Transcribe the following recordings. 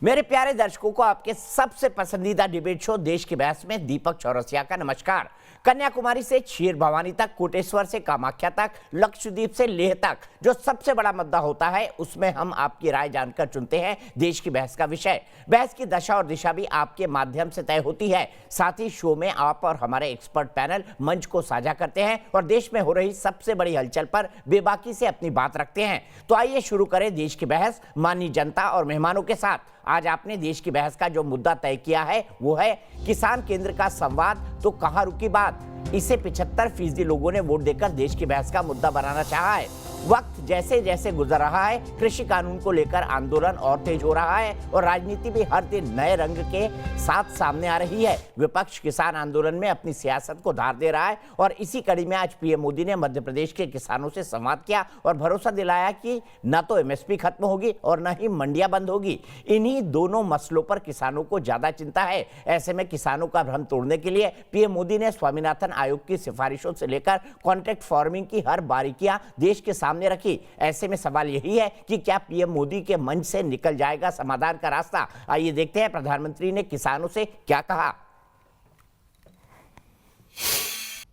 मेरे प्यारे दर्शकों को आपके सबसे पसंदीदा डिबेट शो देश की बहस में दीपक चौरसिया का नमस्कार। कन्याकुमारी से क्षीर भवानी तक, कोटेश्वर से कामाख्या तक, लक्षद्वीप से लेह तक जो सबसे बड़ा मुद्दा होता है उसमें हम आपकी राय जानकर चुनते हैं देश की बहस का विषय। बहस की दशा और दिशा भी आपके माध्यम से तय होती है। साथ ही शो में आप और हमारे एक्सपर्ट पैनल मंच को साझा करते हैं और देश में हो रही सबसे बड़ी हलचल पर बेबाकी से अपनी बात रखते हैं। तो आइए शुरू करें देश की बहस माननीय जनता और मेहमानों के साथ। आज आपने देश की बहस का जो मुद्दा तय किया है वो है किसान केंद्र का संवाद, तो कहां रुकी बात। इसे 75% लोगों ने वोट देकर देश की बहस का मुद्दा बनाना चाहा है। वक्त जैसे जैसे गुजर रहा है, कृषि कानून को लेकर आंदोलन और तेज हो रहा है और राजनीति भी हर दिन नए रंग के साथ सामने आ रही है। विपक्ष किसान आंदोलन में अपनी सियासत को धार दे रहा है और इसी कड़ी में आज पीएम मोदी ने मध्य प्रदेश के किसानों से संवाद किया और भरोसा दिलाया कि न तो एमएसपी खत्म होगी और न ही मंडियां बंद होगी। इन्हीं दोनों मसलों पर किसानों को ज्यादा चिंता है। ऐसे में किसानों का भ्रम तोड़ने के लिए पीएम मोदी ने स्वामीनाथन आयोग की सिफारिशों से लेकर कॉन्ट्रैक्ट फार्मिंग की हर बारीकियां देश के सामने रखी। ऐसे में सवाल यही है कि क्या पीएम मोदी के मंच से निकल जाएगा समाधान का रास्ता। आइए देखते हैं प्रधानमंत्री ने किसानों से क्या कहा।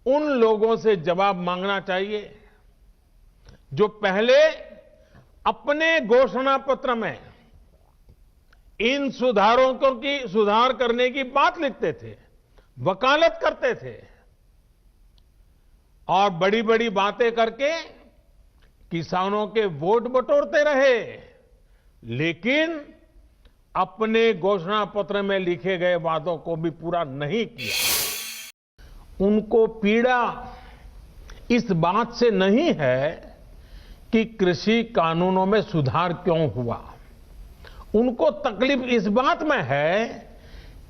उन लोगों से जवाब मांगना चाहिए जो पहले अपने घोषणा पत्र में इन सुधारों की सुधार करने की बात लिखते थे, वकालत करते थे और बड़ी बड़ी बातें करके किसानों के वोट बटोरते रहे, लेकिन अपने घोषणा पत्र में लिखे गए वादों को भी पूरा नहीं किया। उनको पीड़ा इस बात से नहीं है कि कृषि कानूनों में सुधार क्यों हुआ, उनको तकलीफ इस बात में है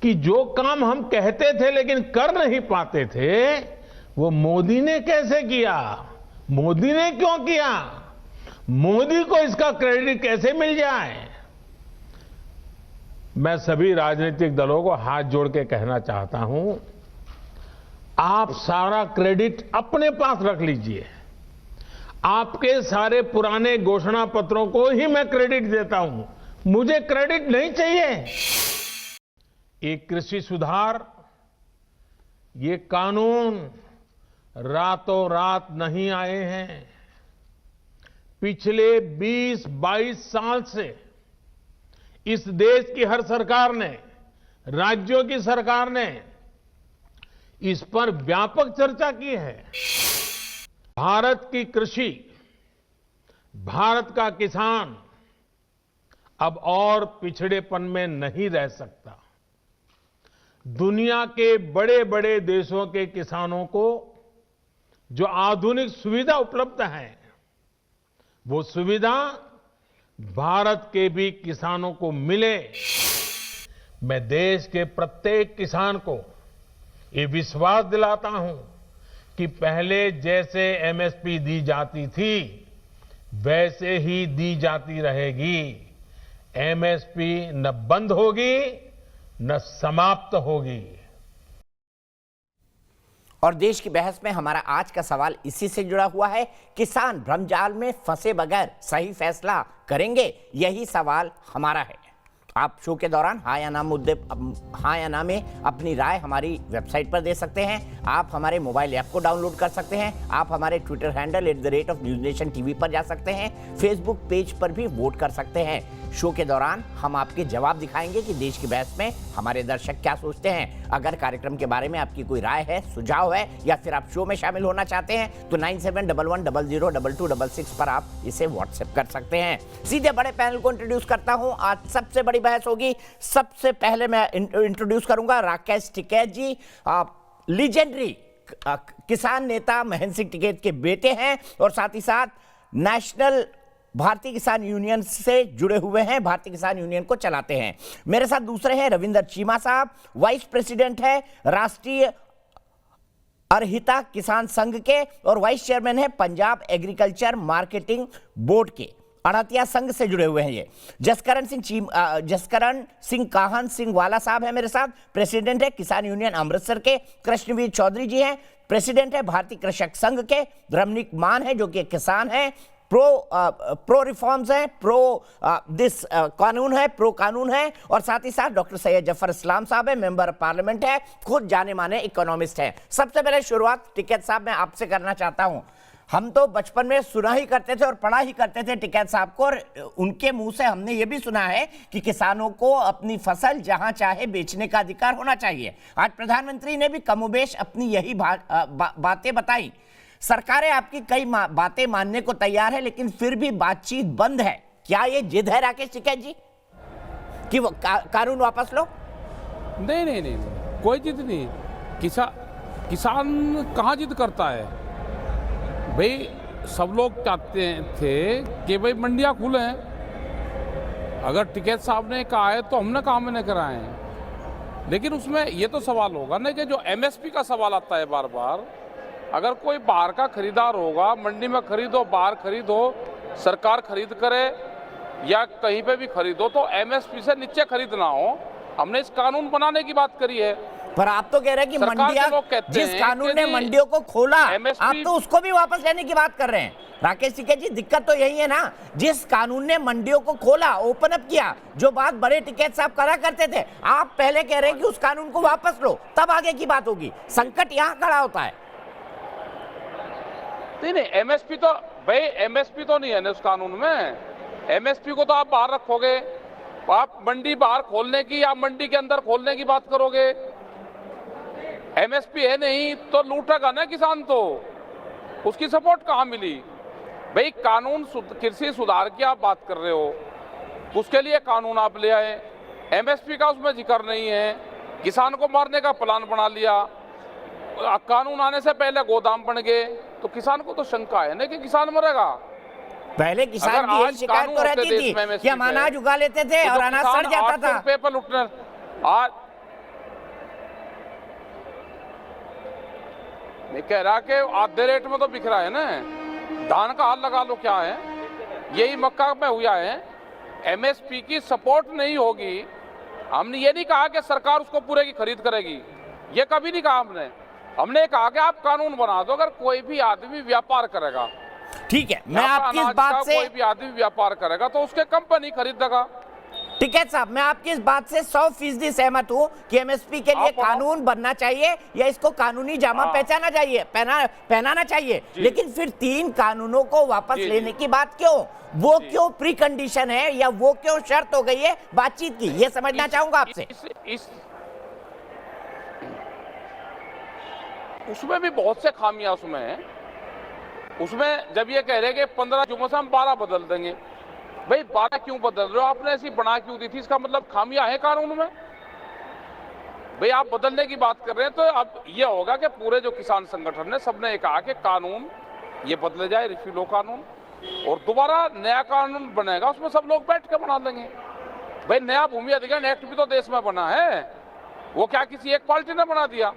कि जो काम हम कहते थे लेकिन कर नहीं पाते थे, वो मोदी ने कैसे किया, मोदी ने क्यों किया, मोदी को इसका क्रेडिट कैसे मिल जाए। मैं सभी राजनीतिक दलों को हाथ जोड़ के कहना चाहता हूं, आप सारा क्रेडिट अपने पास रख लीजिए। आपके सारे पुराने घोषणा पत्रों को ही मैं क्रेडिट देता हूं, मुझे क्रेडिट नहीं चाहिए। ये कृषि सुधार, ये कानून रातों रात नहीं आए हैं। पिछले 20-22 साल से इस देश की हर सरकार ने, राज्यों की सरकार ने इस पर व्यापक चर्चा की है। भारत की कृषि, भारत का किसान अब और पिछड़ेपन में नहीं रह सकता। दुनिया के बड़े बड़े देशों के किसानों को जो आधुनिक सुविधा उपलब्ध है, वो सुविधा भारत के भी किसानों को मिले। मैं देश के प्रत्येक किसान को ये विश्वास दिलाता हूं कि पहले जैसे एमएसपी दी जाती थी वैसे ही दी जाती रहेगी। एमएसपी न बंद होगी न समाप्त होगी। और देश की बहस में हमारा आज का सवाल इसी से जुड़ा हुआ है, किसान भ्रमजाल में फंसे बगैर सही फैसला करेंगे? यही सवाल हमारा है। आप शो के दौरान हाँ या ना में अपनी राय हमारी वेबसाइट पर दे सकते हैं। आप हमारे मोबाइल ऐप को डाउनलोड कर सकते हैं। आप हमारे ट्विटर हैंडल @NewsNation TV पर जा सकते हैं। फेसबुक पेज पर भी वोट कर सकते हैं। शो के दौरान हम आपके जवाब दिखाएंगे कि देश की बहस में हमारे दर्शक क्या सोचते हैं। अगर कार्यक्रम के बारे में आपकी कोई राय है, सुझाव है या फिर आप शो में शामिल होना चाहते हैं तो 9711002266 पर आप इसे व्हाट्सएप कर सकते हैं। सीधे बड़े पैनल को इंट्रोड्यूस करता हूं। आज सबसे बड़ी बहस होगी। सबसे पहले मैं इंट्रोड्यूस करूंगा राकेश टिकैत जी। लीजेंडरी किसान नेता महेंद्र सिंह टिकैत के बेटे हैं और साथ ही साथ नेशनल भारतीय किसान यूनियन से जुड़े हुए हैं, भारतीय किसान यूनियन को चलाते हैं। मेरे साथ दूसरे हैं रविंदर चीमा साहब, वाइस प्रेसिडेंट है राष्ट्रीय अरहिता किसान संघ के और वाइस चेयरमैन है पंजाब एग्रीकल्चर मार्केटिंग बोर्ड के। अड़तिया संघ से जुड़े हुए हैं ये। जसकरण सिंह काहन सिंह वाला साहब है मेरे साथ, प्रेसिडेंट है किसान यूनियन अमृतसर के। कृष्णवीर चौधरी जी हैं, प्रेसिडेंट है भारतीय कृषक संघ के। रमनीक मान है जो कि किसान है, प्रो रिफॉर्म्स हैं, प्रो दिस कानून है, प्रो कानून है, और साथ ही साथ डॉक्टर सैयद जफर इस्लाम साहब है, मेंबर ऑफ पार्लियामेंट है, खुद जाने माने इकोनॉमिस्ट हैं। सबसे पहले शुरुआत टिकैत साहब मैं आपसे करना चाहता हूं। हम तो बचपन में सुना ही करते थे और पढ़ा ही करते थे टिकैत साहब को, और उनके मुंह से हमने ये भी सुना है कि किसानों को अपनी फसल जहां चाहे बेचने का अधिकार होना चाहिए। आज प्रधानमंत्री ने भी कमोबेश अपनी यही बातें बताई। सरकारें आपकी कई बातें मानने को तैयार है, लेकिन फिर भी बातचीत बंद है। क्या ये जिद है राकेश टिकैत जी कि वो कानून वापस लो? नहीं नहीं नहीं, नहीं। कोई जिद नहीं। किसान कहाँ जिद करता है भाई? सब लोग चाहते थे कि भाई मंडियाँ खुलें। अगर टिकैत साहब ने कहा है तो हमने काम नहीं कराए हैं, लेकिन उसमें ये तो सवाल होगा ना कि जो एमएसपी का सवाल आता है बार बार, अगर कोई बाहर का खरीदार होगा, मंडी में खरीदो, बाहर खरीदो, सरकार खरीद करे या कहीं पे भी खरीदो, तो एमएसपी से नीचे खरीदना हो। हमने इस कानून बनाने की बात करी है। पर आप तो कह रहे हैं कि मंडियां, जिस कानून ने मंडियों को खोला, आप तो उसको भी वापस लेने की बात कर रहे हैं। राकेश टिकैत जी, दिक्कत तो यही है ना, जिस कानून ने मंडियों को खोला, ओपन अप किया, जो बात बड़े टिकैत साहब करा करते थे, आप पहले कह रहे हैं कि उस कानून को वापस लो, तब आगे की बात होगी। संकट यहाँ खड़ा होता है। नहीं, एमएसपी तो भाई, एमएसपी तो नहीं है ना उस कानून में। एमएसपी को तो आप बाहर रखोगे, आप मंडी बाहर खोलने की या मंडी के अंदर खोलने की बात करोगे। एमएसपी है नहीं तो लूटेगा ना किसान, तो उसकी सपोर्ट कहाँ मिली भाई? कानून कृषि सुधार की आप बात कर रहे हो, उसके लिए कानून आप ले आए, एमएसपी का उसमें जिक्र नहीं है। किसान को मारने का प्लान बना लिया, कानून आने से पहले गोदाम बन गए, तो किसान को तो शंका है ना कि किसान मरेगा। पहले किसान की यही शिकायत तो रहती थी कि हम अनाज उगा लेते थे और अनाज सड़ जाता था। पेपर उठने आज मैं कह रहा कि आधे रेट में तो बिक रहा है ना। धान का हाल लगा लो क्या है, यही मक्का में हुआ है। एमएसपी की सपोर्ट नहीं होगी। हमने ये नहीं कहा कि सरकार उसको पूरे की खरीद करेगी, ये कभी नहीं कहा हमने कहा कि आप कानून बना दो। अगर कोई भी आदमी व्यापार करेगा, ठीक है, मैं आपकी इस बात से, कोई भी आदमी व्यापार करेगा तो उसके कंपनी खरीदेगा। टिकैत साहब, मैं आपकी इस बात से 100% सहमत हूं कि एमएसपी के लिए कानून बनना चाहिए या इसको कानूनी जामा पहनाना चाहिए, लेकिन फिर 3 कानूनों को वापस लेने की बात क्यों? वो क्यों प्री कंडीशन है या वो क्यों शर्त हो गई है बातचीत की? ये समझना चाहूंगा आपसे। उसमें भी बहुत से खामियां उसमें जब ये कह रहे कि 15 जुम्मों से हम 12 बदल देंगे, भाई 12 क्यों बदल रहे हो? आपने ऐसी बना क्यों दी थी? इसका मतलब खामियां है कानून में? भाई आप बदलने की बात कर रहे हैं तो अब ये होगा कि पूरे जो किसान संगठन है सबने ये कहा कि कानून ये बदले जाए, रिफिल हो कानून, और दोबारा नया कानून बनेगा, उसमें सब लोग बैठ के बना देंगे। भाई नया भूमि अधिग्रहण एक्ट भी तो देश में बना है, वो क्या किसी एक पार्टी ने बना दिया?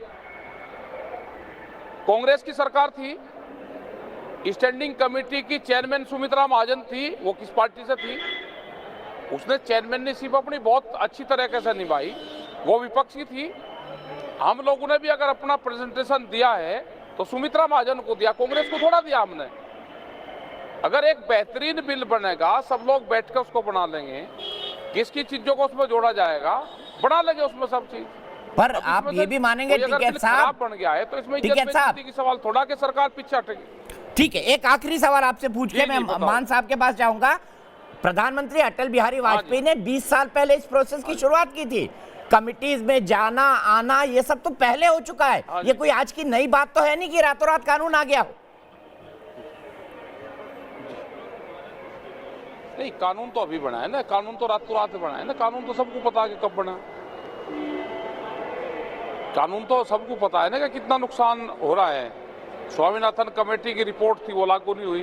कांग्रेस की सरकार थी, स्टैंडिंग कमेटी की चेयरमैन सुमित्रा महाजन थी, वो किस पार्टी से थी? उसने चेयरमैनशिप अपनी बहुत अच्छी तरीके से निभाई, वो विपक्षी थी। हम लोगों ने भी अगर अपना प्रेजेंटेशन दिया है तो सुमित्रा महाजन को दिया, कांग्रेस को थोड़ा दिया हमने। अगर एक बेहतरीन बिल बनेगा, सब लोग बैठ कर उसको बना लेंगे, किसकी चीजों को उसमें जोड़ा जाएगा, बना लेंगे उसमें सब चीज। पर आप ये भी मानेंगे टिकैत साहब, बन गया है तो इसमें टिकैत साहब की सवाल थोड़ा कि सरकार पीछे हटेगी। ठीक है, एक आखिरी सवाल आपसे पूछ के मैं मान साहब के पास जाऊंगा। प्रधानमंत्री अटल बिहारी वाजपेयी ने 20 साल पहले इस प्रोसेस की शुरुआत की थी। कमिटीज में जाना आना ये सब तो पहले हो चुका है, ये कोई आज की नई बात तो है नहीं कि रातों रात कानून आ गया हो। नहीं, कानून तो अभी बना है ना, कानून तो रातों रात बना है ना। कानून तो सबको पता है कि कब बना, कानून तो सबको पता है ना कि कितना नुकसान हो रहा है। स्वामीनाथन कमेटी की रिपोर्ट थी, वो लागू नहीं हुई।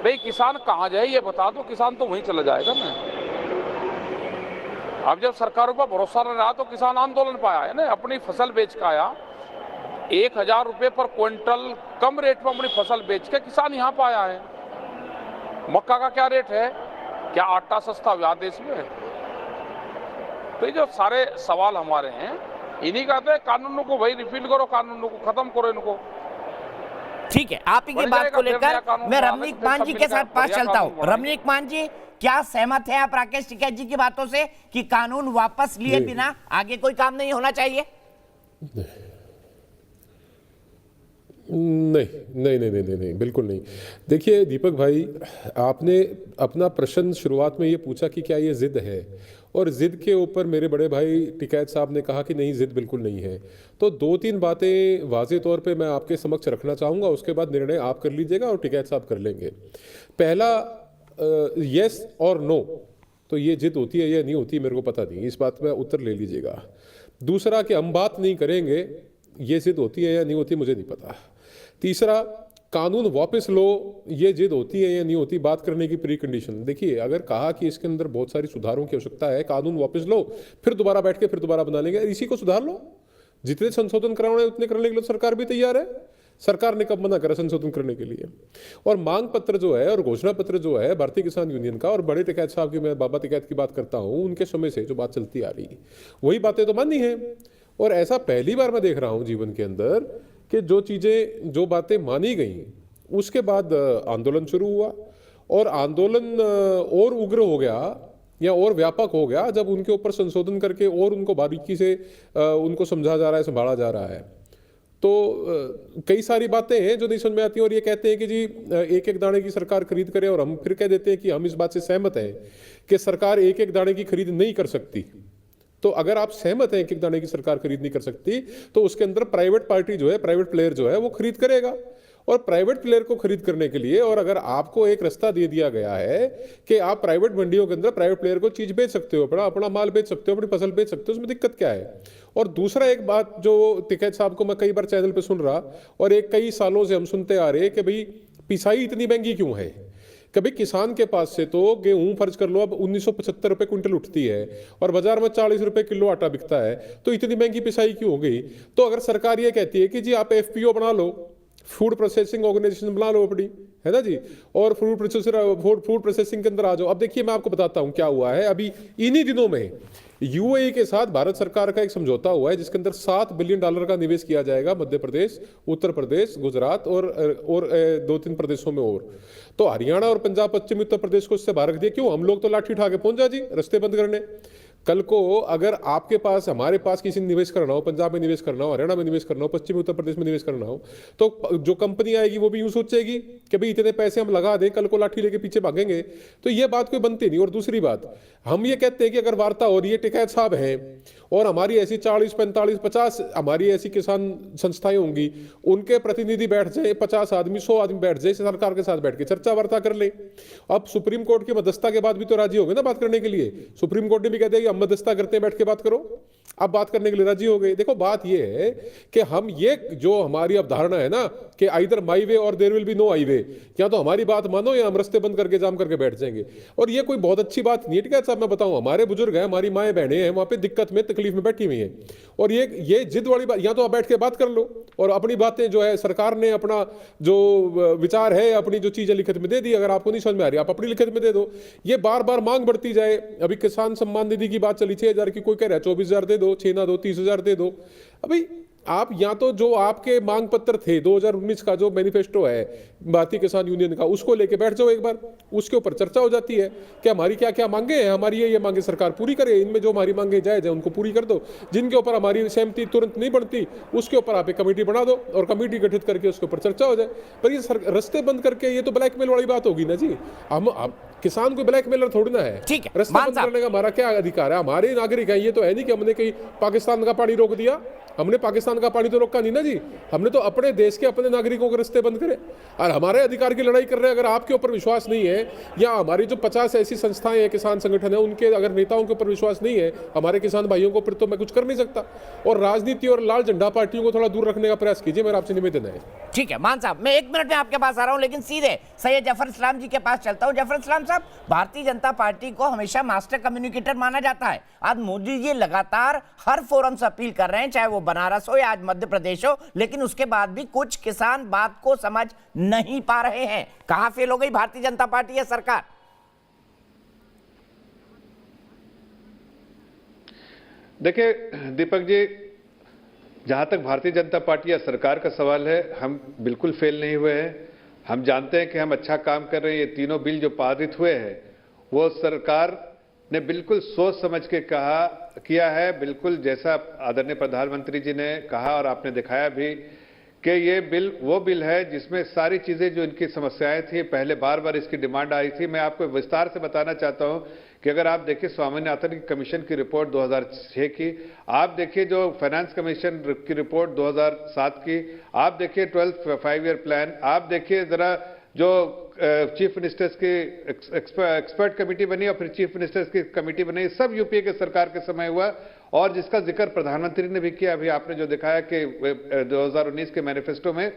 भाई किसान कहाँ जाए ये बता दो, किसान तो वहीं चला जाएगा ना। अब जब सरकारों पर भरोसा न रहा तो किसान आंदोलन पे आया है ना, अपनी फसल बेच के आया। 1000 रुपये पर क्विंटल कम रेट में अपनी फसल बेच के किसान यहाँ पे आया है। मक्का का क्या रेट है? क्या आटा सस्ता हुआ देश में? तो ये जो सारे सवाल हमारे हैं, इन्हीं का तो कानूनों को भाई रिफिल करो, कानूनों को खत्म करो इनको। ठीक है, आप ही की बन बात जाएगा को फिर लेकर नया कानून मैं बनाने रमनीक से फिर मान सब जी के मिलकर साथ पास बढ़िया चलता कानून हूँ। बनाएंगे। रमनीक मान जी, क्या सहमत है आप राकेश टिकैत जी की बातों से कि कानून वापस लिए बिना आगे कोई काम नहीं होना चाहिए? नहीं, बिल्कुल नहीं। देखिए दीपक भाई, आपने अपना प्रश्न शुरुआत में ये पूछा कि क्या ये जिद है, और जिद के ऊपर मेरे बड़े भाई टिकैत साहब ने कहा कि नहीं, जिद बिल्कुल नहीं है। तो दो तीन बातें वाज़े तौर पे मैं आपके समक्ष रखना चाहूँगा, उसके बाद निर्णय आप कर लीजिएगा और टिकैत साहब कर लेंगे। पहला, यस और नो, तो ये जिद होती है या नहीं होती मेरे को पता नहीं, इस बात में उत्तर ले लीजिएगा। दूसरा कि हम बात नहीं करेंगे, ये जिद होती है या नहीं होती मुझे नहीं पता। तीसरा, कानून वापस लो, ये जिद होती है या नहीं होती, बात करने की प्री कंडीशन। देखिए, अगर कहा कि इसके अंदर बहुत सारी सुधारों की आवश्यकता है, कानून वापस लो, फिर दोबारा बैठ के फिर दोबारा बना लेंगे, इसी को सुधार लो। जितने संशोधन कराने उतने करने के लिए सरकार भी तैयार है। सरकार ने कब मना करा संशोधन करने के लिए? और मांग पत्र जो है और घोषणा पत्र जो है भारतीय किसान यूनियन का, और बड़े टिकैत साहब की, मैं बाबा टिकैत की बात करता हूँ, उनके समय से जो बात चलती आ रही, वही बातें तो मानी है। और ऐसा पहली बार मैं देख रहा हूँ जीवन के अंदर कि जो चीज़ें, जो बातें मानी गई, उसके बाद आंदोलन शुरू हुआ, और आंदोलन और उग्र हो गया या और व्यापक हो गया जब उनके ऊपर संशोधन करके और उनको बारीकी से उनको समझा जा रहा है, संभाला जा रहा है। तो कई सारी बातें हैं जो नहीं समझ में आती हैं, और ये कहते हैं कि जी एक एक दाने की सरकार खरीद करे, और हम फिर कह देते हैं कि हम इस बात से सहमत हैं कि सरकार एक एक दाने की खरीद नहीं कर सकती। तो अगर आप सहमत हैं कि एक दाने की सरकार खरीद नहीं कर सकती, तो उसके अंदर प्राइवेट पार्टी जो है, प्राइवेट प्लेयर जो है, वो खरीद करेगा। और प्राइवेट प्लेयर को खरीद करने के लिए, और अगर आपको एक रास्ता दे दिया गया है कि आप प्राइवेट मंडियों के अंदर प्राइवेट प्लेयर को चीज बेच सकते हो, अपना माल बेच सकते हो, अपनी फसल बेच सकते हो, उसमें दिक्कत क्या है? और दूसरा एक बात जो टिकैत साहब को मैं कई बार चैनल पे सुन रहा, और एक कई सालों से हम सुनते आ रहे कि भाई पिसाई इतनी महंगी क्यों है? कभी किसान के पास से तो गेहूं फर्ज कर लो अब 1975 रुपए क्विंटल उठती है, और बाजार में 40 रुपए किलो आटा बिकता है, तो इतनी महंगी पिसाई क्यों हो गई? तो अगर सरकार ये कहती है कि जी आप एफपीओ बना लो, फूड प्रोसेसिंग ऑर्गेनाइजेशन बना लो अपनी, है ना जी, और फूड प्रोसेसिंग के अंदर आ जाओ। अब देखिए, मैं आपको बताता हूं क्या हुआ है। अभी इन्हीं दिनों में यूएई के साथ भारत सरकार का एक समझौता हुआ है, जिसके अंदर $7 बिलियन का निवेश किया जाएगा मध्य प्रदेश, उत्तर प्रदेश, गुजरात और 2-3 प्रदेशों में। और तो हरियाणा और पंजाब, पश्चिमी उत्तर प्रदेश को इससे बाहर दिया। क्यों? हम लोग तो लाठी उठा के पहुंच जा जी, रास्ते बंद करने। कल को अगर आपके पास, हमारे पास किसी ने निवेश करना हो, पंजाब में निवेश करना हो, हरियाणा में निवेश करना हो, पश्चिमी उत्तर प्रदेश में निवेश करना हो, तो जो कंपनी आएगी वो भी यूं सोचेगी कि भाई इतने पैसे हम लगा दें, कल को लाठी लेके पीछे भागेंगे। तो ये बात कोई बनती नहीं। और दूसरी बात, हम ये कहते हैं कि अगर वार्ता हो रही है, टिकैत साहब हैं, और हमारी ऐसी 40, 45, 50 हमारी ऐसी किसान संस्थाएं होंगी, उनके प्रतिनिधि बैठ जाए, 50 आदमी, 100 आदमी बैठ जाए, सरकार के साथ बैठ के चर्चा वार्ता कर ले। अब सुप्रीम कोर्ट की मध्यस्थता के बाद भी तो राजी हो गए ना बात करने के लिए। सुप्रीम कोर्ट ने भी कह दिया कि हम मध्यस्थता करते हैं, बैठ के बात करो। अब बात करने के लिए राजी हो गए। देखो, बात ये है कि हम ये जो हमारी अवधारणा है ना कि आइदर माई वे और देयर विल बी नो आई वे, या तो हमारी बात मानो या हम रास्ते बंद करके जाम करके बैठ जाएंगे। और ये कोई बहुत अच्छी बात नहीं है। ठीक है साहब, मैं बताऊं, हमारे बुजुर्ग हैं, हमारी माएँ बहनें हैं, वहां पे दिक्कत में, तकलीफ में बैठी हुई हैं, और ये जिद वाली बात, या तो आप बैठ के बात कर लो और अपनी बातें जो है, सरकार ने अपना जो विचार है, अपनी जो चीजें लिखित में दे दी, अगर आपको नहीं समझ में आ रही आप अपनी लिखित में दे दो। ये बार बार मांग बढ़ती जाए। अभी किसान सम्मान निधि की बात चली, 6,000 की, कोई कह रहा है 24,000 दे दो, 6 ना दो, 30,000 दे दो। अभी आप या तो जो आपके मांग पत्र थे 2019 का जो मैनिफेस्टो है भारतीय किसान यूनियन का, उसको लेके बैठ जाओ एक बार, उसके ऊपर चर्चा हो जाती है कि हमारी क्या क्या मांगे हैं, हमारी ये मांगे सरकार पूरी करे, इनमें जो हमारी मांगे जायज है उनको पूरी कर दो, जिनके ऊपर हमारी सहमति तुरंत नहीं बनती उसके ऊपर आप एक कमेटी बना दो और कमेटी गठित करके उसके ऊपर चर्चा हो जाए। पर ये रास्ते बंद करके ये तो ब्लैकमेल वाली बात होगी ना जी। हम किसान को ब्लैकमेलर थोड़ी ना है। ठीक है, रास्ता बंद करने का हमारा क्या अधिकार है? हमारे नागरिक हैं, ये तो है नहीं कि हमने कहीं पाकिस्तान का पानी रोक दिया। हमने पाकिस्तान का पानी तो रोका नहीं ना जी, हमने तो अपने देश के अपने नागरिकों के रास्ते बंद करे और हमारे अधिकार की लड़ाई कर रहे हैं। अगर आपके ऊपर विश्वास नहीं है या हमारी जो 50 ऐसी संस्थाएं हैं, किसान संगठन है, उनके अगर नेताओं के ऊपर विश्वास नहीं है हमारे किसान भाइयों को, फिर तो मैं कुछ कर नहीं सकता। और राजनीति और लाल झंडा पार्टियों को थोड़ा दूर रखने का प्रयास कीजिए, मेरा आपसे निवेदन है। ठीक है मान साहब, मैं 1 मिनट में आपके पास आ रहा हूं, लेकिन सीधे सैयद जफर इस्लाम जी के पास चलता हूं। जफर इस्लाम साहब, भारतीय जनता पार्टी को हमेशा मास्टर कम्युनिकेटर माना जाता है। आज मोदी जी लगातार हर फोरम से अपील कर रहे हैं, चाहे वो बनारस हो या आज मध्य प्रदेश हो, लेकिन उसके बाद भी कुछ किसान बात को समझ नहीं पा रहे हैं। कहां फेल हो गई भारतीय जनता पार्टी या सरकार? देखिए दीपक जी, जहां तक भारतीय जनता पार्टी या सरकार का सवाल है, हम बिल्कुल फेल नहीं हुए हैं। हम जानते हैं कि हम अच्छा काम कर रहे हैं। ये तीनों बिल जो पारित हुए हैं वो सरकार ने बिल्कुल सोच समझ के किया है, बिल्कुल जैसा आदरणीय प्रधानमंत्री जी ने कहा और आपने दिखाया भी कि ये बिल वो बिल है जिसमें सारी चीजें जो इनकी समस्याएं थी, पहले बार बार इसकी डिमांड आई थी। मैं आपको विस्तार से बताना चाहता हूं कि अगर आप देखिए स्वामीनाथन की कमीशन की रिपोर्ट 2006 की, आप देखिए जो फाइनेंस कमीशन की रिपोर्ट 2007 की, आप देखिए 12th 5 ईयर प्लान, आप देखिए जरा जो चीफ मिनिस्टर्स की एक्सपर्ट कमेटी बनी और फिर चीफ मिनिस्टर्स की कमेटी बनी, सब यूपीए के सरकार के समय हुआ और जिसका जिक्र प्रधानमंत्री ने भी किया। अभी आपने जो दिखाया कि 2019 के मैनिफेस्टो में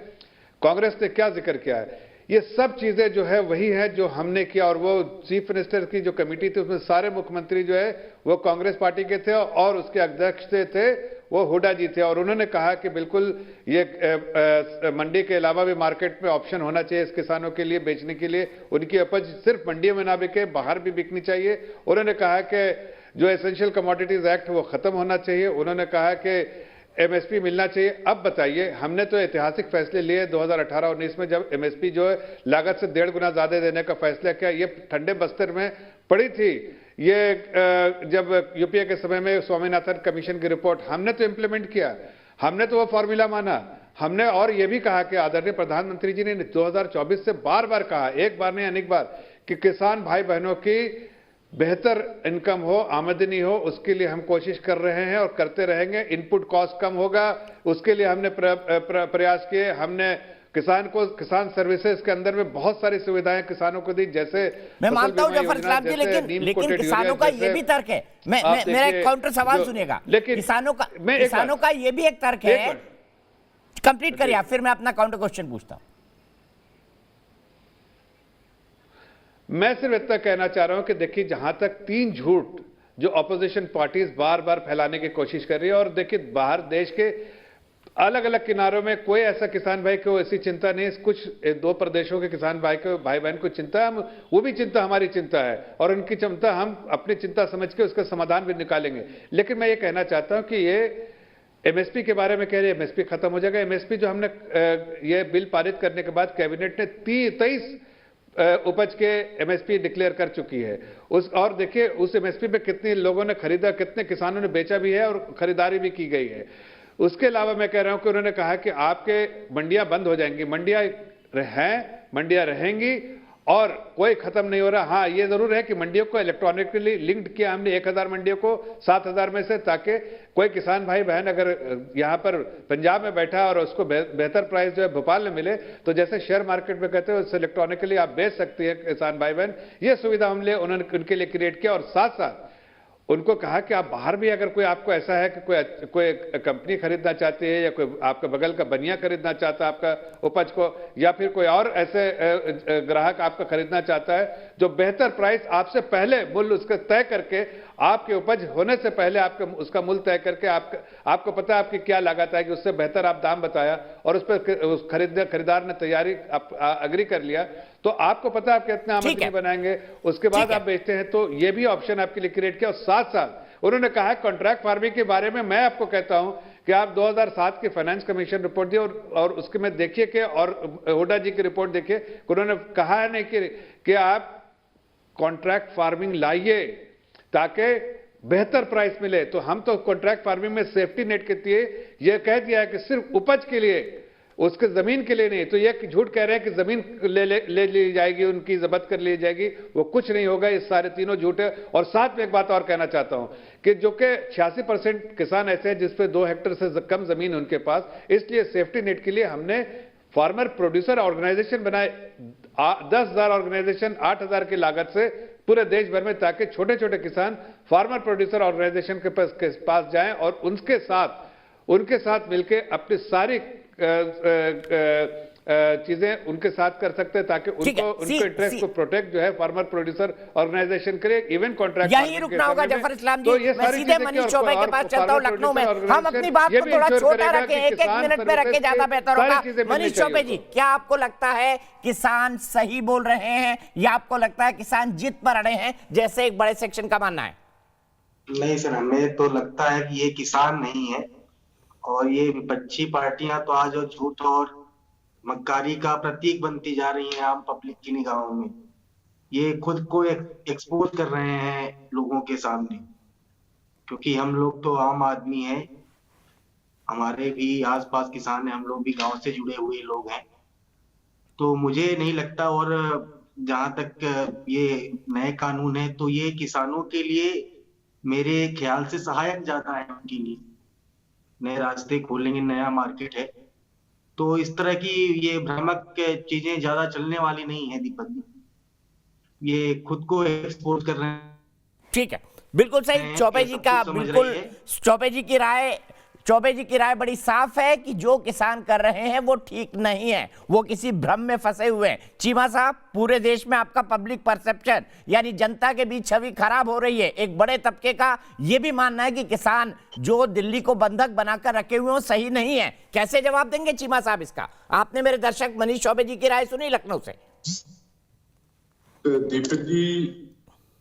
कांग्रेस ने क्या जिक्र किया है, ये सब चीजें जो है वही है जो हमने किया। और वो चीफ मिनिस्टर की जो कमेटी थी उसमें सारे मुख्यमंत्री जो है वो कांग्रेस पार्टी के थे और उसके अध्यक्ष थे वो हुड्डा जी थे। और उन्होंने कहा कि बिल्कुल ये मंडी के अलावा भी मार्केट में ऑप्शन होना चाहिए इस किसानों के लिए बेचने के लिए, उनकी उपज सिर्फ मंडियों में ना बिके, बाहर भी बिकनी चाहिए। उन्होंने कहा कि जो एसेंशियल कमोडिटीज एक्ट वो खत्म होना चाहिए। उन्होंने कहा कि एमएसपी मिलना चाहिए। अब बताइए, हमने तो ऐतिहासिक फैसले लिए 2018-19 में, जब एमएसपी जो है लागत से 1.5 गुना ज्यादा देने का फैसला किया। ये ठंडे बस्तर में पड़ी थी, ये जब यूपीए के समय में स्वामीनाथन कमीशन की रिपोर्ट हमने तो इंप्लीमेंट किया, हमने तो वो फॉर्मूला माना, हमने और ये भी कहा कि आदरणीय प्रधानमंत्री जी ने 2024 से बार बार कहा, एक बार नहीं अनेक बार, कि किसान भाई बहनों की बेहतर इनकम हो, आमदनी हो, उसके लिए हम कोशिश कर रहे हैं और करते रहेंगे। इनपुट कॉस्ट कम होगा, उसके लिए हमने प्रयास किए। हमने किसान सर्विसेज के अंदर में बहुत सारी सुविधाएं किसानों को दी, जैसे मैं मानता हूं जफर इस्लाम जी, लेकिन किसानों का ये भी तर्क है, मेरा एक काउंटर सवाल सुनिएगा, किसानों का ये भी एक तर्क है। कंप्लीट करिए आप, फिर मैं अपना काउंटर क्वेश्चन पूछता हूं। मैं सिर्फ इतना कहना चाह रहा हूं कि देखिए, जहां तक 3 झूठ जो ऑपोजिशन पार्टीज बार बार फैलाने की कोशिश कर रही है, और देखिए बाहर देश के अलग अलग किनारों में कोई ऐसा किसान भाई को ऐसी चिंता नहीं है, कुछ 2 प्रदेशों के किसान भाई बहन को चिंता है, वो भी चिंता हमारी चिंता है और उनकी चिंता हम अपनी चिंता समझ के उसका समाधान भी निकालेंगे। लेकिन मैं ये कहना चाहता हूं कि ये एमएसपी के बारे में कह रहे हैं, एमएसपी खत्म हो जाएगा। एमएसपी जो हमने ये बिल पारित करने के बाद कैबिनेट ने 23 उपज के एमएसपी डिक्लेयर कर चुकी है। और देखिए उस एमएसपी पे कितने लोगों ने खरीदा, कितने किसानों ने बेचा भी है और खरीदारी भी की गई है। उसके अलावा मैं कह रहा हूं कि उन्होंने कहा कि आपके मंडियां बंद हो जाएंगी, मंडियां रहेंगी और कोई खत्म नहीं हो रहा। हाँ, ये जरूर है कि मंडियों को इलेक्ट्रॉनिकली लिंक्ड किया हमने 1000 मंडियों को 7000 में से, ताकि कोई किसान भाई बहन अगर यहां पर पंजाब में बैठा और उसको बेहतर प्राइस जो है भोपाल में मिले, तो जैसे शेयर मार्केट में कहते हो उससे इलेक्ट्रॉनिकली आप बेच सकती है किसान भाई बहन। ये सुविधा हमने उन्होंने उनके लिए क्रिएट किया। और साथ साथ उनको कहा कि आप बाहर भी अगर कोई आपको ऐसा है कि कोई कंपनी खरीदना चाहती है या कोई आपका बगल का बनिया खरीदना चाहता है आपका उपज को, या फिर कोई और ऐसे ग्राहक आपका खरीदना चाहता है जो बेहतर प्राइस आपसे पहले मूल्य उसका तय करके, आपके उपज होने से पहले आपका उसका मूल्य तय करके आपको पता है आपकी क्या लागत आएगी, उससे बेहतर आप दाम बताया और उस पर खरीदार ने तैयारी अग्री कर लिया, तो आपको पता है आप कितना आमदनी बनाएंगे, उसके बाद आप बेचते हैं। तो ये भी ऑप्शन आपके लिए क्रिएट किया। और साथ साथ उन्होंने कहा कॉन्ट्रैक्ट फार्मिंग के बारे में मैं आपको कहता हूं कि आप 2007 की फाइनेंस कमीशन रिपोर्ट दी और उसके में देखिए कि, और हुड्डा जी की रिपोर्ट देखिए, उन्होंने कहा है नहीं कि आप कॉन्ट्रैक्ट फार्मिंग लाइए ताकि बेहतर प्राइस मिले। तो हम तो कॉन्ट्रैक्ट फार्मिंग में सेफ्टी नेट के लिए ये कह दिया है कि सिर्फ उपज के लिए, उसके जमीन के लिए नहीं। तो ये झूठ कह रहे हैं कि जमीन ले ली जाएगी, उनकी जब्त कर ली जाएगी, वो कुछ नहीं होगा। ये सारे तीनों झूठ है। और साथ में एक बात और कहना चाहता हूं कि जो कि 86% किसान ऐसे हैं जिसपे 2 हेक्टेयर से कम जमीन उनके पास, इसलिए सेफ्टी नेट के लिए हमने फार्मर प्रोड्यूसर ऑर्गेनाइजेशन बनाए, 10,000 ऑर्गेनाइजेशन 8,000 की लागत से पूरे देश भर में, ताकि छोटे छोटे किसान फार्मर प्रोड्यूसर ऑर्गेनाइजेशन के पास जाएं और उनके साथ मिलकर अपनी सारी चीजें उनके साथ कर सकते हैं, ताकि उनको इंटरेस्ट को प्रोटेक्ट जो है फार्मर प्रोड्यूसर ऑर्गेनाइजेशन करे। इवन कॉन्ट्रैक्ट यही रुकना होगा जफर इस्लाम जी। मैं सीधे मनीष चौबे के पास चलता हूं लखनऊ में। हम अपनी बात को थोड़ा छोटा रखें, 1-1 मिनट में रखे ज्यादा बेहतर होगा। मनीष चौबे जी, क्या आपको लगता है किसान सही बोल रहे हैं या आपको लगता है किसान जिद पर अड़े हैं, जैसे एक बड़े सेक्शन का मानना है? नहीं सर, हमें तो लगता है कि ये किसान नहीं है, और ये विपक्षी पार्टियां तो आज और झूठ और मक्कारी का प्रतीक बनती जा रही हैं आम पब्लिक की निगाहों में। ये खुद को एक्सपोज कर रहे हैं लोगों के सामने, क्योंकि हम लोग तो आम आदमी हैं, हमारे भी आसपास किसान हैं, हम लोग भी गांव से जुड़े हुए लोग हैं। तो मुझे नहीं लगता, और जहां तक ये नए कानून है तो ये किसानों के लिए मेरे ख्याल से सहायक ज्यादा है उनके लिए। नए रास्ते खोलेंगे, नया मार्केट है, तो इस तरह की ये भ्रामक चीजें ज्यादा चलने वाली नहीं है दीपक जी। ये खुद को एक्सपोज कर रहे हैं। ठीक है, बिल्कुल सही। चौबे जी का बिल्कुल, चौबे जी की राय बड़ी साफ है कि जो किसान कर रहे हैं वो ठीक नहीं है, वो किसी भ्रम में फंसे हुए हैं। चीमा साहब, पूरे देश में आपका पब्लिक परसेप्शन यानी जनता के बीच छवि खराब हो रही है। एक बड़े तबके का ये भी मानना है कि किसान जो दिल्ली को बंधक बनाकर रखे हुए हैं सही नहीं है। कैसे जवाब देंगे चीमा साहब इसका? आपने मेरे दर्शक मनीष चौबे जी की राय सुनी लखनऊ से। दीपक जी,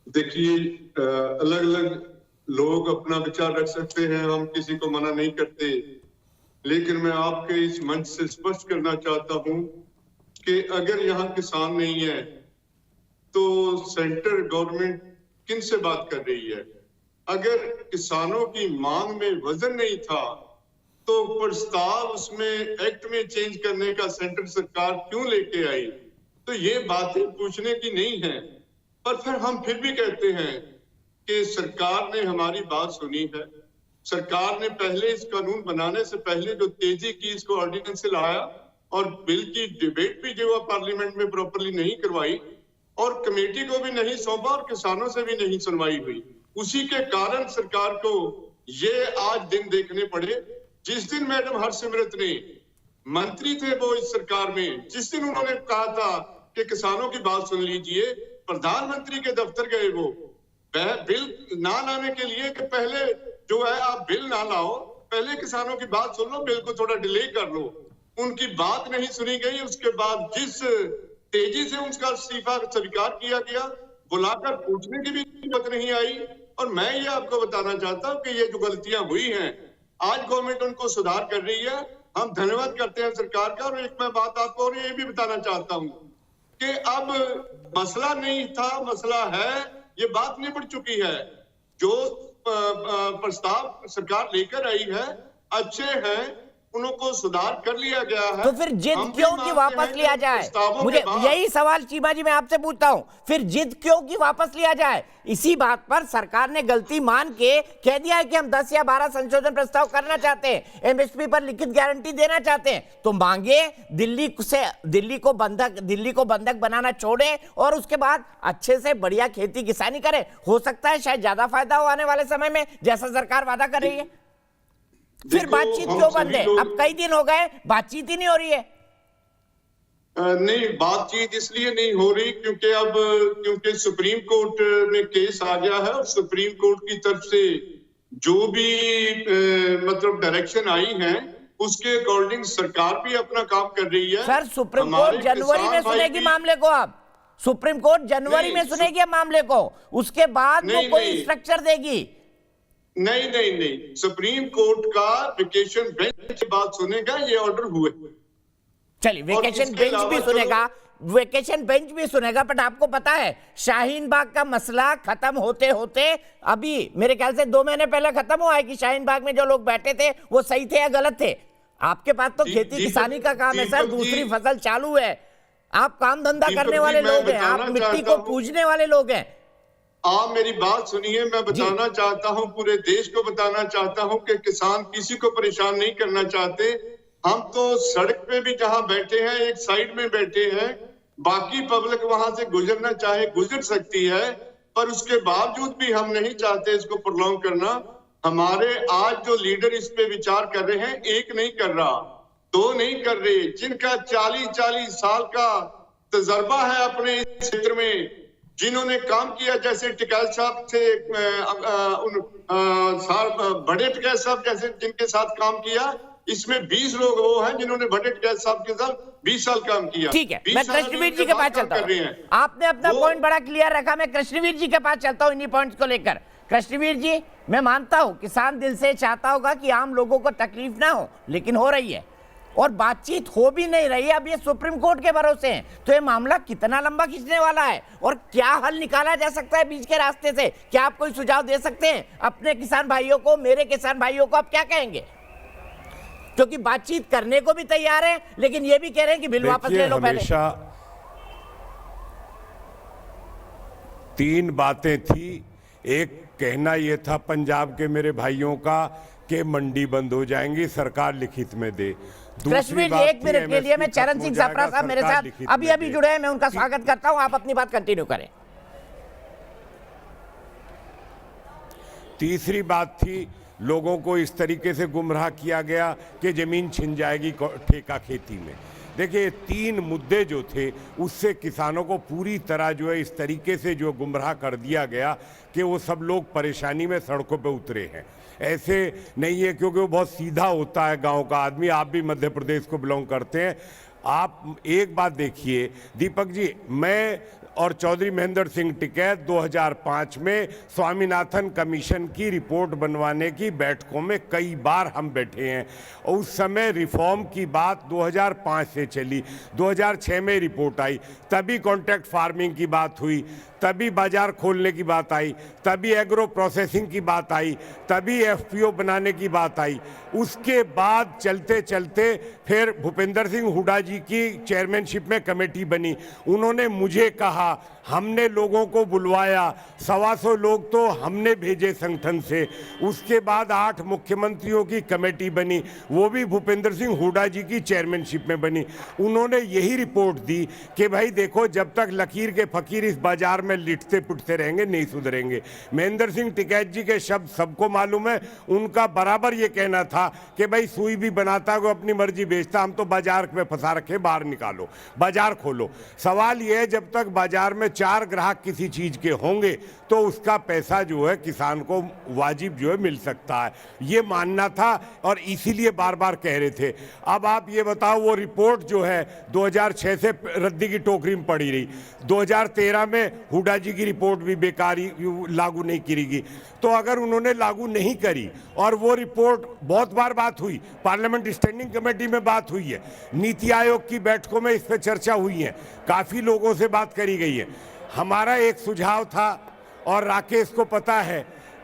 देखिए, अलग अलग लोग अपना विचार रख सकते हैं, हम किसी को मना नहीं करते, लेकिन मैं आपके इस मंच से स्पष्ट करना चाहता हूं कि अगर यहाँ किसान नहीं है तो सेंट्रल गवर्नमेंट किन से बात कर रही है? अगर किसानों की मांग में वजन नहीं था तो प्रस्ताव उसमें एक्ट में चेंज करने का सेंट्रल सरकार क्यों लेके आई? तो ये बातें पूछने की नहीं है। पर फिर हम फिर भी कहते हैं कि सरकार ने हमारी बात सुनी है। सरकार ने पहले इस कानून बनाने से पहले जो तेजी की इसको ऑर्डिनेंस से लाया और बिल की डिबेट भी जो है पार्लियामेंट में प्रॉपर्ली नहीं करवाई और कमेटी को भी नहीं सौंपा और किसानों से भी नहीं सुनवाई हुई। उसी के कारण सरकार को ये आज दिन देखने पड़े। जिस दिन मैडम हरसिमरत ने मंत्री थे वो इस सरकार में, जिस दिन उन्होंने कहा था कि किसानों की बात सुन लीजिए, प्रधानमंत्री के दफ्तर गए वो बिल ना लाने के लिए कि पहले जो है आप बिल ना लाओ, पहले किसानों की बात सुन लो, बिल को थोड़ा डिले कर लो। उनकी बात नहीं सुनी गई। उसके बाद जिस तेजी से उनका इस्तीफा स्वीकार किया गया, बुलाकर पूछने की भी हिम्मत नहीं आई। और मैं ये आपको बताना चाहता हूँ कि ये जो गलतियां हुई हैं, आज गवर्नमेंट उनको सुधार कर रही है। हम धन्यवाद करते हैं सरकार का। और एक मैं बात आपको और ये भी बताना चाहता हूँ कि अब मसला नहीं था, मसला है, ये बात निपट चुकी है। जो प्रस्ताव सरकार लेकर आई है अच्छे हैं, उनको सुधार कर लिया गया है। तो फिर जिद क्यों की वापस लिया जाए? मुझे यही सवाल चीमा जी मैं आपसे पूछता हूं, फिर जिद क्यों की वापस लिया जाए? इसी बात पर सरकार ने गलती मान के कह दिया है कि हम 10 या 12 संशोधन प्रस्ताव करना चाहते हैं, एमएसपी पर लिखित गारंटी देना चाहते हैं। तो मांगे, दिल्ली को बंधक बनाना छोड़े और उसके बाद अच्छे से बढ़िया खेती किसानी करें। हो सकता है शायद ज्यादा फायदा हो आने वाले समय में, जैसा सरकार वादा कर रही है। फिर बातचीत क्यों बंद है? अब कई दिन हो गए बातचीत ही नहीं हो रही है। नहीं, बातचीत इसलिए नहीं हो रही क्योंकि सुप्रीम कोर्ट में केस आ गया है और सुप्रीम कोर्ट की तरफ से जो भी मतलब डायरेक्शन आई है उसके अकॉर्डिंग सरकार भी अपना काम कर रही है। सर, सुप्रीम कोर्ट जनवरी में सुनेगी मामले को। अब सुप्रीम कोर्ट जनवरी में सुनेगी मामले को, उसके बाद वो कोई स्ट्रक्चर देगी। नहीं, सुप्रीम कोर्ट का वेकेशन बेंच की बात सुनेगा, ये ऑर्डर हुए। चलिए, वेकेशन बेंच भी सुनेगा। बट आपको पता है शाहीन बाग का मसला खत्म होते होते अभी मेरे ख्याल से 2 महीने पहले खत्म हुआ है कि शाहीन बाग में जो लोग बैठे थे वो सही थे या गलत थे। आपके पास तो खेती किसानी का काम है सर, दूसरी फसल चालू है। आप काम धंधा करने वाले लोग हैं, आप मिट्टी को पूजने वाले लोग हैं। आप मेरी बात सुनिए, मैं बताना चाहता हूं, पूरे देश को बताना चाहता हूं कि किसान किसी को परेशान नहीं करना चाहते। हम तो सड़क पे भी जहां बैठे हैं एक साइड में बैठे हैं, बाकी पब्लिक वहां से गुजरना चाहे गुजर सकती है, पर उसके बावजूद भी हम नहीं चाहते इसको प्रोलॉन्ग करना। हमारे आज जो लीडर इस पे विचार कर रहे हैं, एक नहीं कर रहा, 2 नहीं कर रहे, जिनका 40-40 साल का तजर्बा है अपने क्षेत्र में, जिन्होंने काम किया, जैसे टिकैत साहब थे, बड़े टिकैत साहब जैसे जिनके साथ काम किया, इसमें 20 लोग वो हैं जिन्होंने बड़े टिकैत साहब के साथ 20 साल काम किया। ठीक है, मैं कृष्णवीर जी के पास चलता हूं। आपने अपना पॉइंट बड़ा क्लियर रखा, मैं कृष्णवीर जी के पास चलता हूं इन्हीं पॉइंट्स को लेकर। कृष्णवीर जी, मैं मानता हूं किसान दिल से चाहता होगा कि आम लोगों को तकलीफ ना हो, लेकिन हो रही है और बातचीत हो भी नहीं रही है। अब ये सुप्रीम कोर्ट के भरोसे है, तो ये मामला कितना लंबा खींचने वाला है और क्या हल निकाला जा सकता है बीच के रास्ते से? क्या आप कोई सुझाव दे सकते हैं अपने किसान भाइयों को, मेरे किसान भाइयों को? आप क्या कहेंगे? क्योंकि बातचीत करने को भी तैयार है, लेकिन ये भी कह रहे हैं कि बिल वापस ले लो पहले। हमेशा तीन बातें थी। एक कहना यह था पंजाब के मेरे भाइयों का कि मंडी बंद हो जाएंगी, सरकार लिखित में दे। कृष्णवीर जी, एक मिनट के लिए मैं चरण सिंह सापरा साहब मेरे साथ अभी जुड़े हैं, मैं उनका स्वागत करता हूं, आप अपनी बात कंटिन्यू करें। तीसरी बात थी, लोगों को इस तरीके से गुमराह किया गया कि जमीन छिन जाएगी ठेका खेती में। देखिए, तीन मुद्दे जो थे उससे किसानों को पूरी तरह जो है इस तरीके से जो गुमराह कर दिया गया कि वो सब लोग परेशानी में सड़कों पे उतरे हैं। ऐसे नहीं है, क्योंकि वो बहुत सीधा होता है गांव का आदमी। आप भी मध्य प्रदेश को बिलोंग करते हैं। आप एक बात देखिए दीपक जी, मैं और चौधरी महेंद्र सिंह टिकैत 2005 में स्वामीनाथन कमीशन की रिपोर्ट बनवाने की बैठकों में कई बार हम बैठे हैं। उस समय रिफॉर्म की बात 2005 से चली, 2006 में रिपोर्ट आई, तभी कॉन्ट्रैक्ट फार्मिंग की बात हुई, तभी बाजार खोलने की बात आई, तभी एग्रो प्रोसेसिंग की बात आई, तभी एफपीओ बनाने की बात आई। उसके बाद चलते चलते फिर भूपेंद्र सिंह हुड्डा जी की चेयरमैनशिप में कमेटी बनी। उन्होंने मुझे कहा, हमने लोगों को बुलवाया, 125 लोग तो हमने भेजे संगठन से। उसके बाद 8 मुख्यमंत्रियों की कमेटी बनी, वो भी भूपेंद्र सिंह हुड्डा जी की चेयरमैनशिप में बनी। उन्होंने यही रिपोर्ट दी कि भाई देखो, जब तक लकीर के फकीर इस बाजार में लिटते पुटते रहेंगे नहीं सुधरेंगे। महेंद्र सिंह टिकैत जी के शब्द सबको मालूम है। उनका बराबर ये कहना था कि भाई सुई भी बनाता है, वो अपनी मर्जी बेचता, हम तो बाजार में फंसा रखे, बाहर निकालो, बाजार खोलो। सवाल ये है, जब तक बाजार में 4 ग्राहक किसी चीज के होंगे तो उसका पैसा जो है किसान को वाजिब जो है मिल सकता है, ये मानना था और इसीलिए बार बार कह रहे थे। अब आप ये बताओ, वो रिपोर्ट जो है 2006 से रद्दी की टोकरी में पड़ी रही, 2013 में हुड्डा जी की रिपोर्ट भी बेकारी लागू नहीं करेगी। तो अगर उन्होंने लागू नहीं करी और वो रिपोर्ट, बहुत बार बात हुई, पार्लियामेंट स्टैंडिंग कमेटी में बात हुई है, नीति आयोग की बैठकों में इस पर चर्चा हुई है, काफी लोगों से बात करी गई है। हमारा एक सुझाव था और राकेश को पता है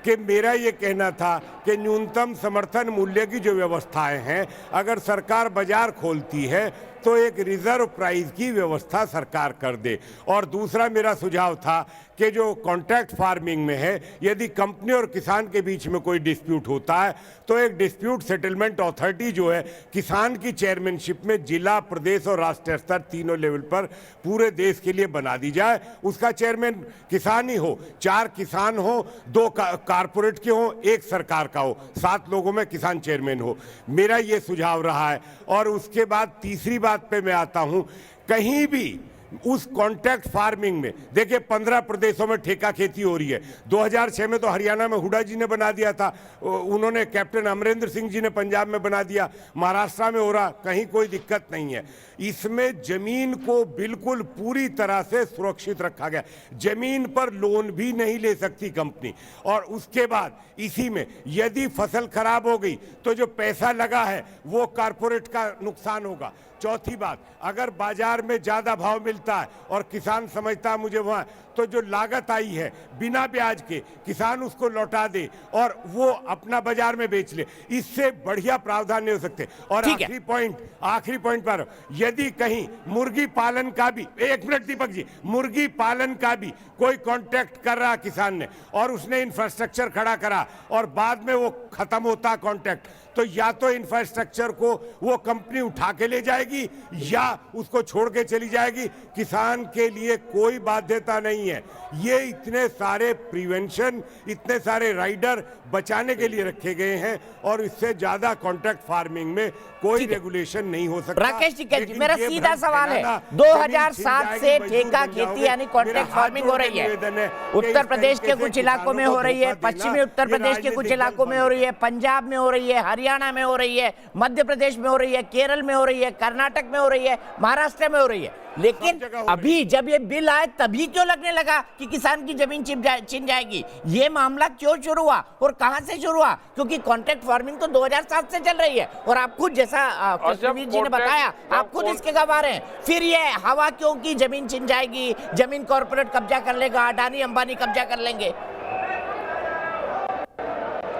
कि मेरा ये कहना था कि न्यूनतम समर्थन मूल्य की जो व्यवस्थाएं हैं, अगर सरकार बाजार खोलती है तो एक रिजर्व प्राइस की व्यवस्था सरकार कर दे। और दूसरा मेरा सुझाव था कि जो कॉन्ट्रैक्ट फार्मिंग में है, यदि कंपनी और किसान के बीच में कोई डिस्प्यूट होता है तो एक डिस्प्यूट सेटलमेंट अथॉरिटी जो है किसान की चेयरमैनशिप में जिला, प्रदेश और राष्ट्रीय स्तर तीनों लेवल पर पूरे देश के लिए बना दी जाए। उसका चेयरमैन किसान ही हो, 4 किसान हो, 2 कारपोरेट के हो, 1 सरकार का हो, 7 लोगों में किसान चेयरमैन हो। मेरा ये सुझाव रहा है। और उसके बाद तीसरी बात पे मैं आता हूं, कहीं भी उस कॉन्ट्रैक्ट फार्मिंग में देखिए 15 प्रदेशों में ठेका खेती हो रही है। 2006 में तो हरियाणा में हुड्डा जी ने बना दिया था, उन्होंने कैप्टन अमरिंदर सिंह जी ने पंजाब में बना दिया, महाराष्ट्र में हो रहा, कहीं कोई दिक्कत नहीं है। इसमें जमीन को बिल्कुल पूरी तरह से सुरक्षित रखा गया, जमीन पर लोन भी नहीं ले सकती कंपनी। और उसके बाद इसी में यदि फसल खराब हो गई तो जो पैसा लगा है वो कारपोरेट का नुकसान होगा। चौथी बात, अगर बाजार में ज्यादा भाव मिलता है और किसान समझता है मुझे वहां, तो जो लागत आई है बिना ब्याज के किसान उसको लौटा दे और वो अपना बाजार में बेच ले, इससे बढ़िया प्रावधान नहीं हो सकते। और आखिरी पॉइंट पर, यदि कहीं मुर्गी पालन का भी, 1 मिनट दीपक जी, मुर्गी पालन का भी कोई कॉन्ट्रैक्ट कर रहा किसान ने और उसने इंफ्रास्ट्रक्चर खड़ा करा और बाद में वो खत्म होता कॉन्ट्रैक्ट, तो या तो इंफ्रास्ट्रक्चर को वो कंपनी उठा के ले जाएगी या उसको छोड़ के चली जाएगी। किसान के लिए कोई बाध्यता नहीं है। ये इतने सारे प्रिवेंशन, इतने सारे राइडर बचाने के लिए रखे गए हैं और इससे ज्यादा कॉन्ट्रैक्ट फार्मिंग में कोई रेगुलेशन नहीं हो सकता। राकेश जी, मेरा सीधा सवाल है, 2007 से ठेका खेती यानी कॉन्ट्रैक्ट फार्मिंग हो रही है, उत्तर प्रदेश के कुछ इलाकों में हो रही है, पश्चिमी उत्तर प्रदेश के कुछ इलाकों में हो रही है, पंजाब में हो रही है, हरियाणा में हो रही है, मध्य प्रदेश में हो रही है, केरल में हो रही है, कर्नाटक में हो रही है, महाराष्ट्र में हो रही है। लेकिन सब जगह हो अभी जब ये बिल आए तभी क्यों लगने लगा कि किसान की जमीन छिन जाएगी? ये मामला क्यों शुरू हुआ और कहां से शुरू हुआ? क्योंकि कॉन्ट्रैक्ट फार्मिंग तो 2007 से चल रही है और आप खुद, जैसा कृष्णवीर जी ने बताया, आप खुद इसके गवाह हैं। फिर ये हवा क्यों की जमीन छिन जाएगी, जमीन कॉर्पोरेट कब्जा कर लेगा, अडानी अंबानी कब्जा कर लेंगे?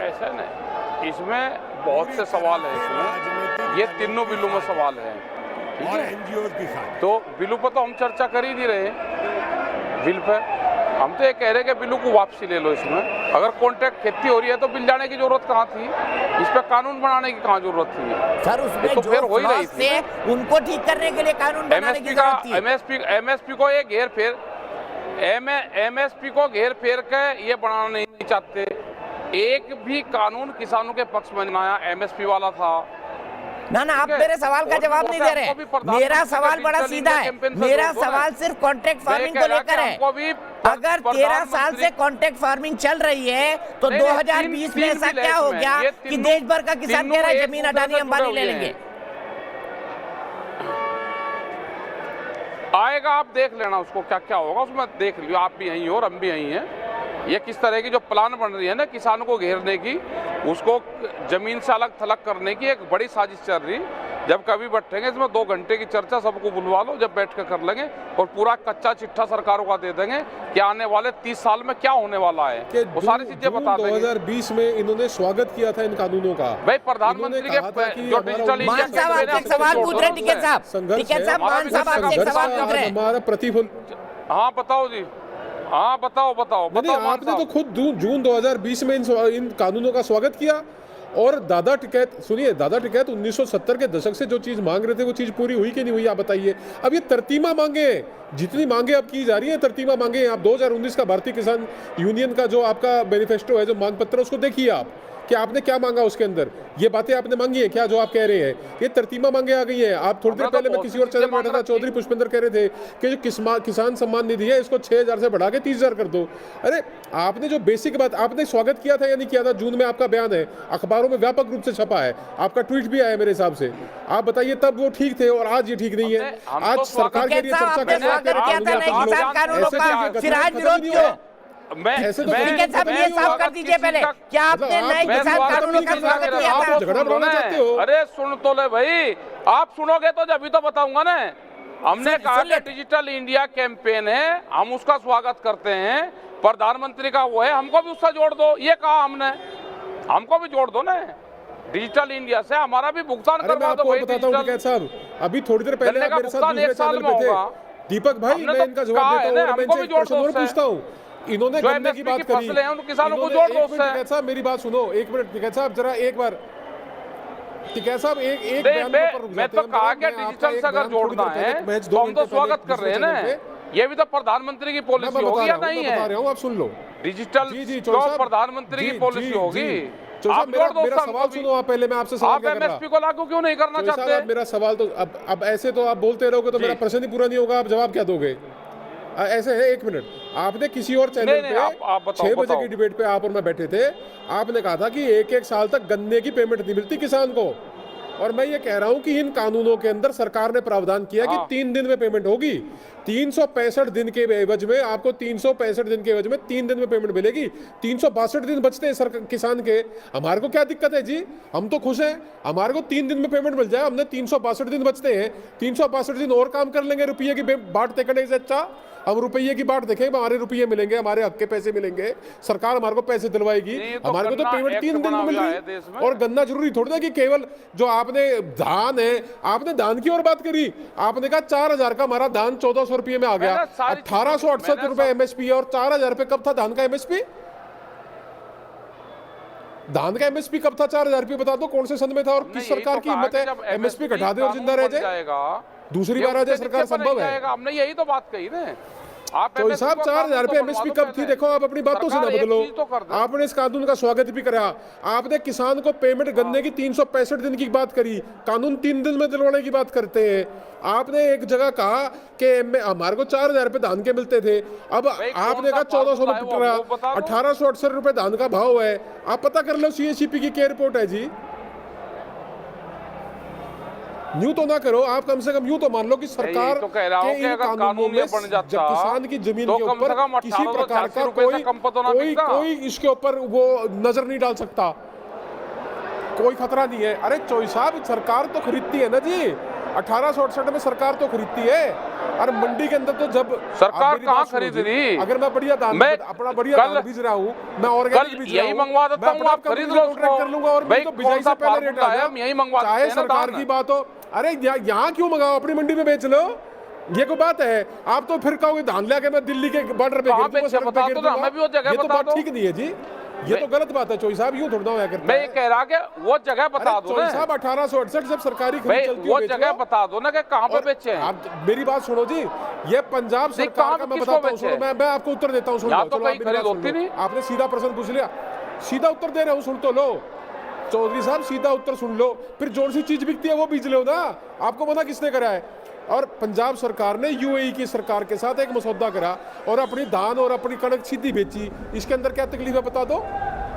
ऐसा नहीं, इसमें बहुत से सवाल है। इसमें ये तीनों बिलों में सवाल है, ठीक और है? एनजीओ के साथ तो बिलों पर तो हम चर्चा कर ही नहीं रहे। बिल पर हम तो ये कह रहे हैं कि बिलों को वापसी ले लो। इसमें अगर कॉन्ट्रैक्ट खेती हो रही है तो बिल जाने की जरूरत कहाँ थी? इस पर कानून बनाने की कहाँ जरूरत थी? सर उसमें तो जो फिर हो ही रही फ्लॉज थे उनको ठीक करने के लिए कानून बनाने की जरूरत थी। एमएसपी को ये घेर फेर एमएसपी को घेर फेर के ये बनाना नहीं चाहते। एक भी कानून किसानों के पक्ष में नहीं आया, एमएसपी वाला था। ना आप मेरे सवाल का जवाब नहीं दे रहे। मेरा सवाल बड़ा सीधा है। मेरा सवाल सिर्फ कॉन्ट्रैक्ट फार्मिंग को लेकर है। अगर 13 साल से कॉन्ट्रैक्ट फार्मिंग चल रही है तो 2020 में ऐसा क्या हो गया कि देश भर का किसान कह रहा है जमीन अडानी अंबानी ले लेंगे? आएगा, आप देख लेना उसको क्या क्या होगा, उसमें देख लियो। आप भी यहीं हो और हम भी यहीं हैं। ये किस तरह की जो प्लान बन रही है ना किसानों को घेरने की, उसको जमीन से अलग थलग करने की एक बड़ी साजिश चल रही। जब कभी बैठेंगे इसमें 2 घंटे की चर्चा सबको बुलवा लो, जब बैठ कर कर लेंगे और पूरा कच्चा चिट्ठा सरकारों का दे देंगे कि आने वाले 30 साल में क्या होने वाला है, वो सारी चीजें बता देंगे। 2020 में इन्होंने स्वागत किया था इन कानूनों का। भाई प्रधानमंत्री के जो डिजिटल मान साहब आपसे एक सवाल पूछ रहे, टिकैत साहब मान साहब आपसे एक सवाल पूछ रहे। हमारा प्रतिफल, हाँ बताओ जी, हाँ बताओ। आपने तो खुद जून 2020 में इन कानूनों का स्वागत किया। और दादा टिकैत, सुनिए, दादा टिकैत 1970 के दशक से जो चीज मांग रहे थे वो चीज पूरी हुई कि नहीं हुई, आप बताइए। अब ये तरतीमा मांगे, जितनी मांगे अब की जा रही है तरतीमा मांगे। आप 2019 का भारतीय किसान यूनियन का जो आपका मैनिफेस्टो है, जो मांग पत्र, उसको देखिए आप कि आपने क्या मांगा उसके अंदर। ये बातें आपने मांगी है क्या जो आप कह रहे हैं? ये तरतीमा मांगे आ गई है। आप थोड़ी देर पहले मैं किसी और चैनल में बैठा था, चौधरी पुष्पेंद्र कह रहे थे कि जो किसान सम्मान निधि है इसको 6000 से बढ़ा के 30,000 कर दो। अरे आपने जो बेसिक बात, आपने स्वागत किया था या नहीं किया था? जून में आपका बयान है, अखबारों में व्यापक रूप से छपा है, आपका ट्वीट भी आया मेरे हिसाब से। आप बताइए तब वो ठीक थे और आज ये ठीक नहीं है। आज सरकार के लिए चर्चा करने साहब ये साफ कर दीजिए पहले, क्या आपने नए किसान कानूनों का स्वागत किया था? झगड़ा बढ़ाना चाहते हो? अरे सुन तो ले भाई, आप सुनोगे तो जब भी तो बताऊंगा ना। हमने कहा कि डिजिटल इंडिया कैंपेन है, हम उसका स्वागत करते हैं। प्रधानमंत्री का वो है, हमको भी उससे जोड़ दो, ये कहा हमने। हमको भी जोड़ दो ना डिजिटल इंडिया से, हमारा भी भुगतान करवा दो भाई। टिकैत साहब, अभी थोड़ी देर पहले आप मेरे साथ दूसरे चैनल पे थे। दीपक भाई, मैं इनका जवाब देता हूं और मैं इनसे प्रश्न और पूछता हूं। इन्होंने गन्ने की बात करी, किसानों को जोड़ दो उससे। टिकैत साहब मेरी बात सुनो, एक मिनट टिकैत साहब, जरा एक बार। टिकैत साहब एक बयान पर रुक मैं तो कहा कि डिजिटल से अगर जोड़ना है तो हम तो स्वागत कर रहे हैं ना। ये भी तो प्रधानमंत्री की पॉलिसी होगी या नहीं है? आप सुन लो, डिजिटल जो प्रधानमंत्री की पॉलिसी होगी। आप मेरा सवाल सुनो आप पहले, मैं आपसे सवाल कर रहा हूं। एमएसपी को लागू क्यों नहीं करना चाहते? मेरा सवाल तो अब ऐसे तो आप बोलते रहोगे तो मेरा प्रश्न ही पूरा नहीं होगा। आप जवाब क्या दोगे? ऐसे है, एक मिनट, आपने किसी और चैनल पे 6 बजे की डिबेट पे आप और मैं बैठे थे, आपने कहा था कि 1-1 साल तक गन्ने की पेमेंट नहीं मिलती किसान को। और मैं ये कह रहा हूं कि इन कानूनों के अंदर सरकार ने प्रावधान किया कि 3 दिन में पेमेंट होगी। 365 दिन के एवज में आपको 365 दिन के एवज में 3 दिन में पेमेंट मिलेगी। 362 दिन बचते हैं किसान के। हमारे को क्या दिक्कत है जी? हम तो खुश हैं, हमारे को 3 दिन में पेमेंट मिल जाए। हमने 362 दिन बचते हैं, 362 दिन और काम कर लेंगे रुपये की बांट करने से अच्छा। हम रुपये की बात देखें, हमारे रुपये मिलेंगे, हमारे हक के पैसे मिलेंगे, सरकार हमारे को पैसे दिलवाएगी। हमारे को तो पेमेंट 3 दिन में मिल रही है। और गन्ना जरूरी थोड़ी ना कि केवल जो आपने धान है, आपने धान की और बात करी, आपने कहा 4000 का हमारा धान 1400 रुपये में आ गया। 1868 रुपए एमएसपी और 4000 रुपये कब था धान का एमएसपी? धान का एमएसपी कब था 4000 रुपये? बता दो कौन से सन में था और किस सरकार की हिम्मत है एमएसपी घटा दे और जिंदा रह जाएगा? दूसरी बार आ जाए सरकार, संभव है? हमने यही तो बात कही ना। तो साहब 4000 रुपये एमएसपी कब थी? देखो आप अपनी बातों से ना बदलो। आपने इस कानून का स्वागत भी करा, आपने किसान को पेमेंट गन्ने की 365 दिन की बात करी, कानून 3 दिन में दिलवाने की बात करते हैं। आपने एक जगह कहा कि हमारे को 4000 रुपये धान के मिलते थे, अब आपने कहा 1400 में पिट रहा, 1868 रुपये धान का भाव है। आप पता कर लो, CACP की क्या रिपोर्ट है जी? यूं तो ना करो आप, कम से कम यूं तो मान लो कि सरकार तो कह रहा हूं के कि इन अगर कानूनों कानून में ये बन जाता, जब किसान की जमीन तो के कम से ऊपर कम किसी प्रकार का 1880 रुपए से कम पर तो ना बिकता। कोई इसके ऊपर वो नजर नहीं डाल सकता, कोई खतरा नहीं है। अरे चौधरी साहब, सरकार तो खरीदती है ना जी, 1868 में सरकार तो खरीदती है। और मंडी के अंदर तो जब सरकार कहाँ खरीद रही? अगर मैं बढ़िया दाम अपना बढ़िया दाम बीज रहा हूँ, मैं ऑर्गेनिक बीज रहा हूँ, यही मंगवा देता हूँ, आप खरीद लो उसको। कर लूंगा और भाई तो बिजाई से पहले रेट आ जाए, यही मंगवा देते चाहे हैं ना सरकार दाम की बात हो। अरे यहाँ क्यों मंगाओ, अपनी मंडी में बेच लो, ये कोई बात है? आप तो फिर कहोगे धान लेके मैं दिल्ली के बॉर्डर पे गिर दूंगा, सड़क पे गिर दूंगा, ये तो बात ठीक नहीं है जी, ये तो गलत बात है चौधरी साहब, यूं थोड़ा होया करता है। मैं ये कह रहा कि वो जगह बता दो ना चौधरी साहब, 1868 जब सरकारी खरीद चलती है, वो जगह बता दो ना कि कहाँ पे बेचे हैं। आप मेरी बात सुनो जी, ये पंजाब सरकार का मैं बताता हूँ, सुनो, मैं आपको उत्तर देता हूँ, सुन लो, चलो आप मेरी बात सुन लो। आपने सीधा प्रश्न पूछ लिया, सीधा उत्तर दे रहा हूँ, सुन तो लो चौधरी साहब, सीधा उत्तर सुन लो, फिर जो सी चीज बिकती है वो बीज लो ना, आपको मना किसने करा है? और पंजाब सरकार ने यूएई की सरकार के साथ एक मसौदा करा और अपनी धान और अपनी कणक सीधी बेची, इसके अंदर क्या तकलीफ है बता दो?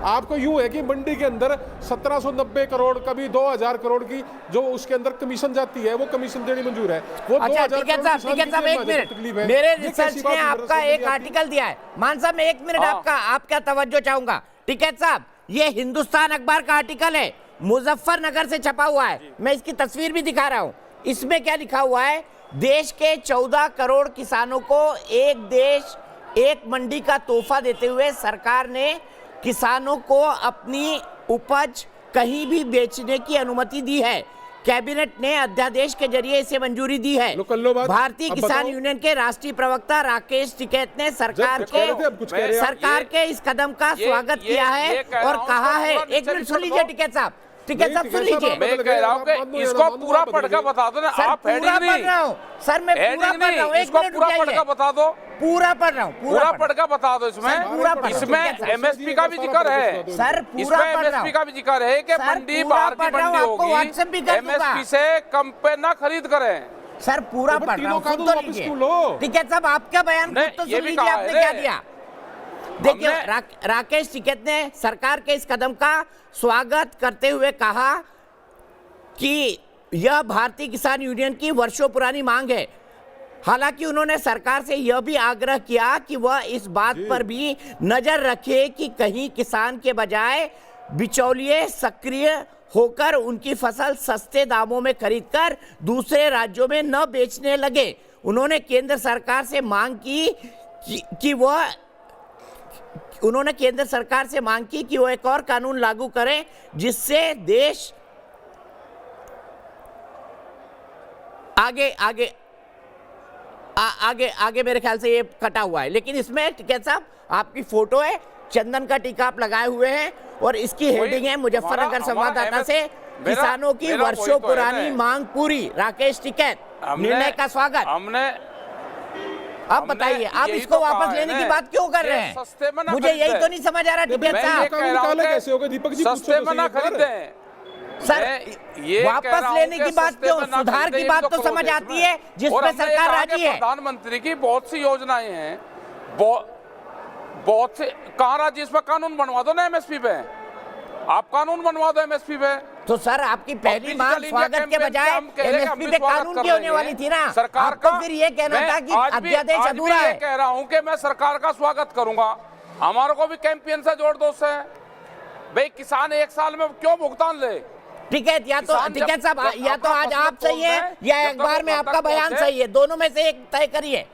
आपको यूं है कि मंडी के अंदर 1790 करोड़, कभी 2000 करोड़ की जो उसके अंदर कमीशन जाती है, वो कमीशन देनी मंजूर है, वो 2000 टिकैत साहब एक मिनट, मेरे रिसर्च ने आपका एक आर्टिकल दिया है, मान साहब मैं एक मिनट आपका तवज्जो चाहूंगा। टिकैत साहब, ये हिंदुस्तान अखबार का आर्टिकल है, मुजफ्फरनगर से छपा हुआ है, मैं इसकी तस्वीर भी दिखा रहा हूं। इसमें क्या लिखा हुआ है? देश के 14 करोड़ किसानों को एक देश एक मंडी का तोहफा देते हुए सरकार ने किसानों को अपनी उपज कहीं भी बेचने की अनुमति दी है। कैबिनेट ने अध्यादेश के जरिए इसे मंजूरी दी है। भारतीय किसान यूनियन के राष्ट्रीय प्रवक्ता राकेश टिकैत ने सरकार के इस कदम का स्वागत किया है और कहा है, एक मिनट सुन लीजिए टिकैत साहब, टिकैत साहब सुन लीजिए, मैं कह रहा हूं कि इसको पूरा पढ़ के बता दो ना। आप पूरा पढ़ रहा हूं सर, मैं पूरा पढ़ रहा हूं, एक मिनट पूरा पढ़ के बता दो, पूरा पढ़ रहा हूं, पूरा पढ़ के बता दो। इसमें एमएसपी का भी जिक्र है सर, पूरा पढ़ रहा हूं, एमएसपी का भी जिक्र है कि मंडी बाहर की मंडी होगी, एमएसपी से कम पे ना खरीद करें। सर पूरा पढ़ रहा हूं, सुन तो लीजिए टिकैत साहब, आपका बयान खुद तो सुन लीजिए, आपने क्या दिया। देखिए, राकेश टिकैत ने सरकार के इस कदम का स्वागत करते हुए कहा कि यह भारतीय किसान यूनियन की वर्षों पुरानी मांग है। हालांकि उन्होंने सरकार से यह भी आग्रह किया कि वह इस बात पर भी नजर रखे कि कहीं किसान के बजाय बिचौलिए सक्रिय होकर उनकी फसल सस्ते दामों में खरीदकर दूसरे राज्यों में न बेचने लगे। उन्होंने केंद्र सरकार से मांग की वो एक और कानून लागू करें जिससे देश आगे मेरे ख्याल से ये कटा हुआ है, लेकिन इसमें टिकैत साहब आपकी फोटो है, चंदन का टीका आप लगाए हुए हैं और इसकी हेडिंग है मुजफ्फरनगर संवाददाता से, किसानों की वर्षों पुरानी मांग पूरी, राकेश टिकैत, निर्णय का स्वागत। अब बताइए, आप इसको वापस लेने की बात क्यों कर रहे हैं? मुझे यही तो नहीं समझ आ रहा टिकैत साहब, कैसे होगा दीपक जी? सस्ते में ना खरीदे सर, वापस लेने की बात क्यों? सुधार की बात तो समझ आती है जिसमें सरकार राजी है। प्रधानमंत्री की बहुत सी योजनाएं हैं, बहुत से, कहाँ राजी? इस पर कानून बनवा दो ना एमएसपी पे, आप कानून बनवा दो एमएसपी पे। तो सर आपकी पहली मांग स्वागत के बजाय एमएसपी पे कानून की होने वाली थी ना, सरकार का। फिर ये कहना था कि अध्यादेश अधूरा है। कह रहा हूं कि मैं सरकार का स्वागत करूंगा, हमारे को भी कैंपेन से जोड़ दो उससे। भाई किसान एक साल में क्यों भुगतान ले? टिकैत या तो टिकैत साहब, या तो आज आप सही है या अखबार में आपका बयान सही है, दोनों में से एक तय करिए।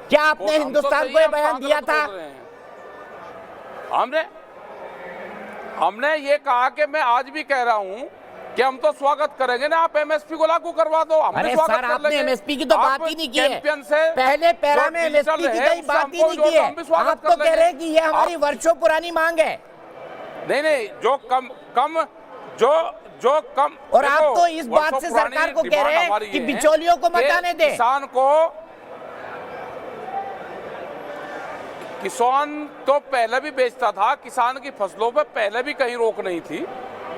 क्या आपने हिंदुस्तान को ये बयान दिया था? हमने ये कहा कि मैं आज भी कह रहा हूं कि हम तो स्वागत करेंगे ना, आप एमएसपी को लागू करवा दो। अरे सर, आपने एमएसपी की तो बात ही नहीं की है, पहले पैरा में एमएसपी की कोई बात ही नहीं की है। आप तो कह रहे हैं कि ये हमारी वर्षों पुरानी मांग है। नहीं, जो कम और आप तो इस बात से सरकार को कह रहे हैं कि बिचौलियों को मत आने दें। किसान तो पहले भी बेचता था, किसान की फसलों पे पहले भी कहीं रोक नहीं थी,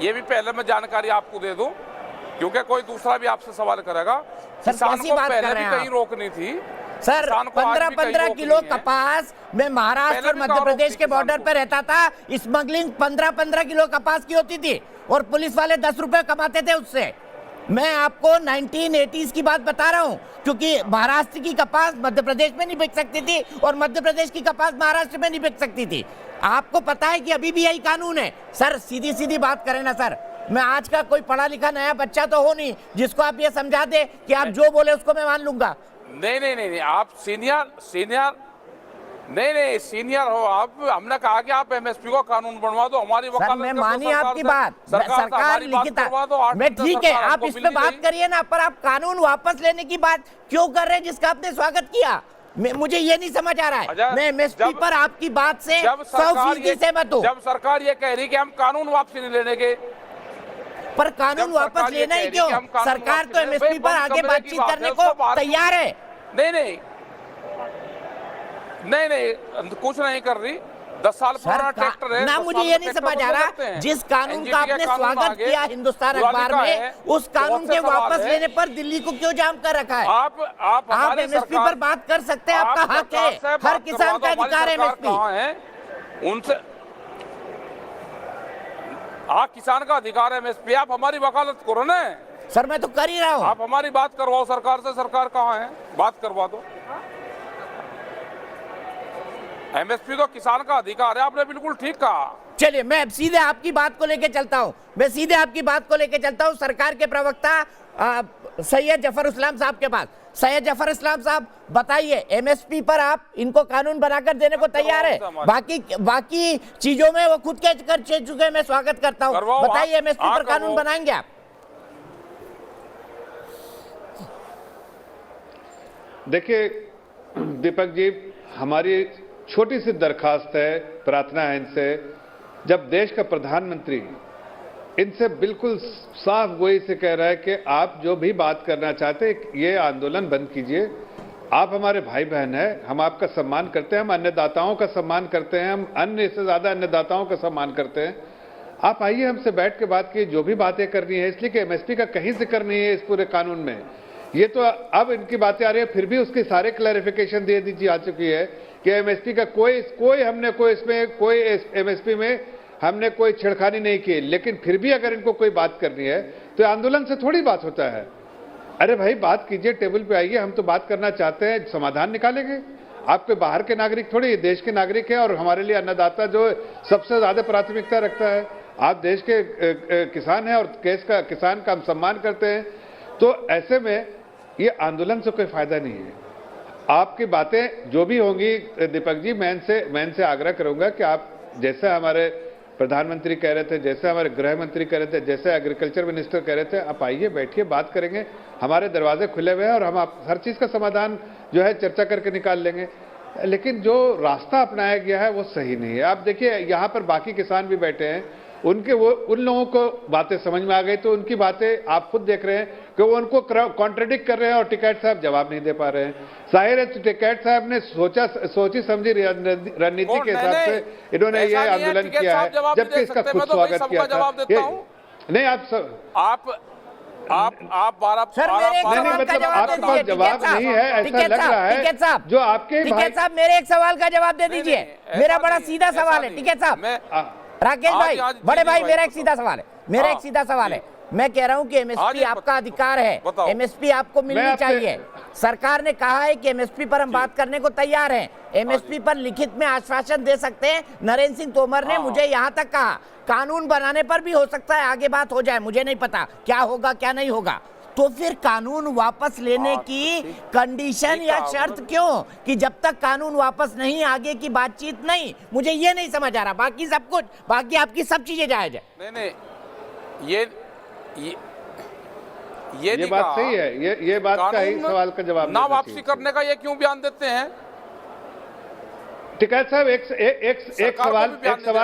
ये भी पहले मैं जानकारी आपको दे दूं, क्योंकि कोई दूसरा भी आपसे सवाल करेगा। किसान को पहले भी कहीं रोक नहीं थी, सर किसान को आज भी कहीं 15-15 रोक किलो नहीं है। कपास मैं महाराष्ट्र पहले और भी मध्य कहा प्रदेश रोकती के बॉर्डर किसान पर रहता था। स्मगलिंग 15-15 किलो कपास की होती थी और पुलिस वाले 10 रुपए कमाते थे उससे। मैं आपको 1980s की बात बता रहा हूं, क्योंकि महाराष्ट्र की कपास मध्य प्रदेश में नहीं बिक सकती थी और मध्य प्रदेश की कपास महाराष्ट्र में नहीं बिक सकती थी। आपको पता है कि अभी भी यही कानून है। सर सीधी सीधी बात करें ना सर, मैं आज का कोई पढ़ा लिखा नया बच्चा तो हो नहीं जिसको आप ये समझा दे कि आप जो बोले उसको मैं मान लूंगा। नहीं, आप सीनियर नहीं सीनियर हो आप। हमने कहा कि आप एमएसपी को कानून बनवा दो, हमारी सर वकालत मैं कर दो मानी आपकी बात, सरकार लिखित मैं ठीक है, आप इस पे बात करिए ना, पर आप कानून वापस लेने की बात क्यों कर रहे हैं जिसका आपने स्वागत किया? मुझे ये नहीं समझ आ रहा है। मैं एमएसपी पर आपकी बात से 100% सहमत हूँ। जब सरकार ये कह रही कि हम कानून वापसी नहीं लेने के, पर कानून वापस लेना ही क्यों? सरकार तो एमएसपी पर आगे बातचीत करने को तैयार है। नहीं कुछ नहीं कर रही। 10 साल पुराना ट्रैक्टर है ना, मुझे ये नहीं समझ आ रहा जिस कानून का आपने स्वागत किया हिंदुस्तान अखबार में, उस कानून के वापस लेने पर दिल्ली को क्यों जाम कर रखा है? आप एमएसपी पर बात कर सकते हैं, आपका हक है, हर किसान का अधिकार है एमएसपी। उनसे किसान का अधिकार है एमएसपी। आप हमारी वकालत करो ना। सर मैं तो कर ही रहा हूँ। आप हमारी बात करवाओ सरकार से। सरकार कहाँ है? बात करवा दो। एमएसपी तो किसान का अधिकार है। आपने बिल्कुल ठीक कहा। चलिए मैं सीधे आपकी बात को लेकर चलता हूं, सरकार के प्रवक्ता सैयद जफर इस्लाम साहब के पास। सैयद जफर इस्लाम साहब बताइए, एमएसपी पर आप इनको कानून बनाकर देने को तैयार है? बाकी चीजों में वो खुद कर चुके हैं, मैं स्वागत करता हूं। बताइए एमएसपी पर कानून बनाएंगे आप? देखिए दीपक जी, हमारी छोटी सी दरखास्त है, प्रार्थना है इनसे, जब देश का प्रधानमंत्री इनसे बिल्कुल साफ गोई से कह रहा है कि आप जो भी बात करना चाहते हैं ये आंदोलन बंद कीजिए। आप हमारे भाई बहन हैं, हम आपका सम्मान करते हैं, हम अन्नदाताओं का सम्मान करते हैं, हम अन्य से ज्यादा अन्नदाताओं का सम्मान करते हैं। आप आइए हमसे बैठ के बात कीजिए, जो भी बातें करनी है, इसलिए कि एमएसपी का कहीं जिक्र नहीं है इस पूरे कानून में। ये तो अब इनकी बातें आ रही है, फिर भी उसके सारे क्लैरिफिकेशन दे दीजिए आ चुकी है कि एमएसपी का कोई हमने कोई एमएसपी में हमने कोई छेड़खानी नहीं की। लेकिन फिर भी अगर इनको कोई बात करनी है तो आंदोलन से थोड़ी बात होता है। अरे भाई बात कीजिए, टेबल पे आइए, हम तो बात करना चाहते हैं, समाधान निकालेंगे। आप कोई बाहर के नागरिक थोड़ी, देश के नागरिक है और हमारे लिए अन्नदाता जो सबसे ज्यादा प्राथमिकता रखता है। आप देश के किसान हैं और किसान का हम सम्मान करते हैं। तो ऐसे में ये आंदोलन से कोई फायदा नहीं है। आपकी बातें जो भी होंगी दीपक जी, मैं इनसे आग्रह करूंगा कि आप जैसे हमारे प्रधानमंत्री कह रहे थे, जैसे हमारे गृह मंत्री कह रहे थे, जैसे एग्रीकल्चर मिनिस्टर कह रहे थे, आप आइए, बैठिए, बात करेंगे। हमारे दरवाजे खुले हुए हैं और हम आप हर चीज का समाधान जो है चर्चा करके निकाल लेंगे। लेकिन जो रास्ता अपनाया गया है वो सही नहीं है। आप देखिए यहाँ पर बाकी किसान भी बैठे हैं, उन लोगों को बातें समझ में आ गई, तो उनकी बातें आप खुद देख रहे हैं कि वो उनको कॉन्ट्रडिक्ट कर रहे हैं और टिकैत साहब जवाब नहीं दे पा रहे हैं। जाहिर है टिकैत साहब ने सोची समझी रणनीति के हिसाब से इन्होंने ये आंदोलन किया है, जबकि इसका खुद स्वागत किया था। नहीं आप 12 मतलब आपके पास जवाब नहीं है ऐसा लग रहा है, जो आपके टिकैत साहब मेरे एक सवाल का जवाब दे दीजिए। मेरा बड़ा सीधा सवाल है टिकैत साहब, राकेश भाई, बड़े भाई, मेरा एक सीधा सवाल है। मैं कह रहा हूं कि एमएसपी आपका अधिकार है, एमएसपी आपको मिलनी चाहिए। सरकार ने कहा है कि एमएसपी पर हम बात करने को तैयार हैं। एमएसपी पर लिखित में आश्वासन दे सकते हैं। नरेंद्र सिंह तोमर ने मुझे यहां तक कहा, कानून बनाने पर भी हो सकता है आगे बात हो जाए, मुझे नहीं पता क्या होगा क्या नहीं होगा। तो फिर कानून वापस लेने की कंडीशन या शर्त क्यों कि जब तक कानून वापस नहीं आगे की बातचीत नहीं? मुझे ये नहीं समझ आ रहा। बाकी सब कुछ, बाकी आपकी सब चीजें जायज है। नहीं, ये बात सही है। ये बात का ही सवाल का जवाब ना वापसी करने का ये क्यों बयान देते हैं? टिकैत साहब एक सवाल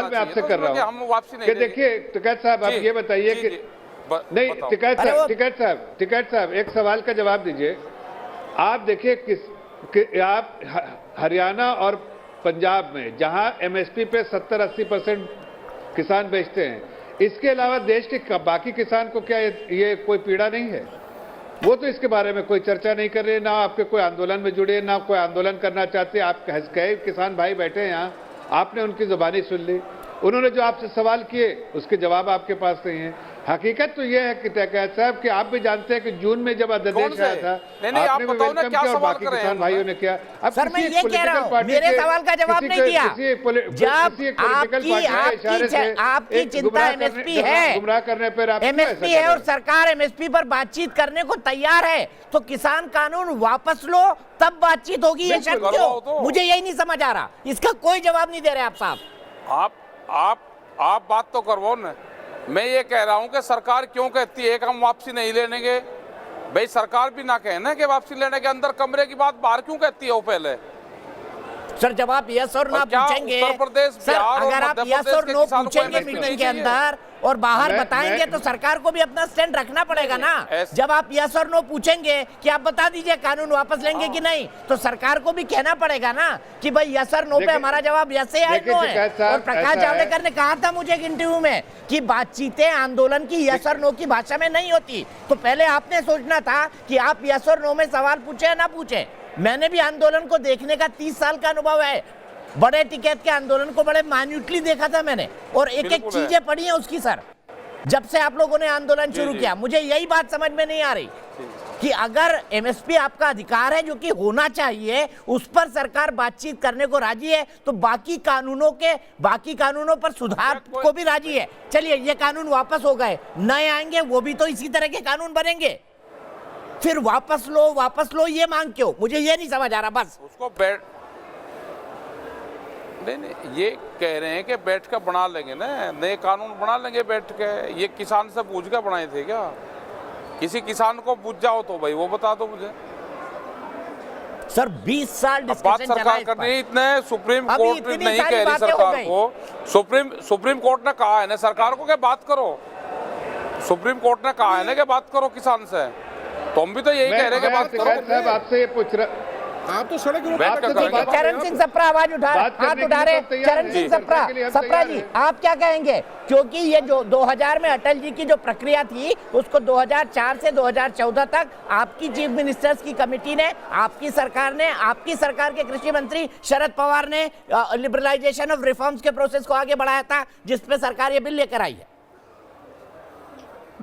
मैं आपसे कर रहा हूँ। हम वापसी नहीं, देखिए टिकैत साहब आप ये बताइए कि नहीं, टिकैत साहब एक सवाल का जवाब दीजिए। आप देखिए आप हरियाणा और पंजाब में जहां एमएसपी पे 70-80% किसान बेचते हैं, इसके अलावा देश के बाकी किसान को क्या ये कोई पीड़ा नहीं है? वो तो इसके बारे में कोई चर्चा नहीं कर रहे, ना आपके कोई आंदोलन में जुड़े, ना कोई आंदोलन करना चाहते। आप कई किसान भाई बैठे हैं यहाँ, आपने उनकी जुबानी सुन ली, उन्होंने जो आपसे सवाल किए उसके जवाब आपके पास नहीं है। हकीकत तो यह है कि टिकैत साहब कि आप भी जानते हैं कि जून में जब अध्यादेश आया था, आपने भी वेलकम किया और बाकी किसान भाइयों ने किया। अब सर मैं ये कह रहा हूँ, मेरे सवाल का जवाब नहीं दिया। जब आपकी चिंता एमएसपी है, गुमराह करने पर एमएसपी है और सरकार एमएसपी पर बातचीत करने को तैयार है, तो किसान कानून वापस लो, तब बातचीत होगी। ये शर्त क्यों? मुझे यही नहीं समझ आ रहा, इसका कोई जवाब नहीं दे रहे आप साहब। आप बात तो करवाओ ना। मैं ये कह रहा हूं कि सरकार क्यों कहती है कि हम वापसी नहीं लेंगे। भाई सरकार भी ना कहना कि वापसी लेने के अंदर कमरे की बात बाहर क्यों कहती है वो पहले? सर जब आप यस और ना पूछेंगे, सर अगर आप यस और नो पूछेंगे मीटिंग के अंदर और बाहर बताएंगे तो सरकार को भी अपना स्टैंड रखना पड़ेगा ना। जब आप यस और नो पूछेंगे कि आप बता दीजिए कानून वापस लेंगे कि नहीं, तो सरकार को भी कहना पड़ेगा ना कि भाई यस और नो पे हमारा जवाब यस है या नो है। और प्रकाश जावड़ेकर ने कहा था मुझे एक इंटरव्यू में कि बातचीतें आंदोलन की यस और नो की भाषा में नहीं होती। तो पहले आपने सोचना था कि आप यस और नो में सवाल पूछे या ना पूछे। मैंने भी आंदोलन को देखने का 30 साल का अनुभव है। बड़े टिकैत के आंदोलन को बड़े माइन्यूटली देखा था मैंने, और एक एक चीजें पढ़ी हैं उसकी। सर जब से आप लोगों ने आंदोलन शुरू किया, मुझे यही बात समझ में नहीं आ रही कि अगर एमएसपी आपका अधिकार है जो कि होना चाहिए, उस पर सरकार बातचीत करने को राजी है, तो बाकी कानूनों पर सुधार को भी राजी है। चलिए ये कानून वापस हो गए, नए आएंगे, वो भी तो इसी तरह के कानून बनेंगे। फिर वापस लो ये मांग क्यों? मुझे ये नहीं समझ आ रहा। बस उसको नहीं ये कह रहे हैं कि बैठ कर बना लेंगे ना, नए कानून बना लेंगे बैठ के। ये किसान से पूछ कर बनाए थे क्या? किसी किसान को पूछ जाओ तो भाई वो बता दो मुझे। सर 20 साल बात सरकार करनी, इतने सुप्रीम कोर्ट नहीं कह रही सरकार को। सुप्रीम कोर्ट ने कहा है ना सरकार को कि बात करो। सुप्रीम कोर्ट ने कहा है ना कि बात करो किसान से। तुम भी तो यही कह रहे हैं कि बात करो। आपसे ये पूछ रहा, आप तो सड़क चरण सिंह सप्रा आवाज उठा रहे। चरण सिंह सप्रा जी आप क्या कहेंगे? क्योंकि ये जो 2000 में अटल जी की जो प्रक्रिया थी, उसको 2004 से 2014 तक आपकी चीफ मिनिस्टर्स की कमेटी ने, आपकी सरकार के कृषि मंत्री शरद पवार ने लिबरलाइजेशन ऑफ रिफॉर्म्स के प्रोसेस को आगे बढ़ाया था, जिसपे सरकार ये बिल लेकर आई है।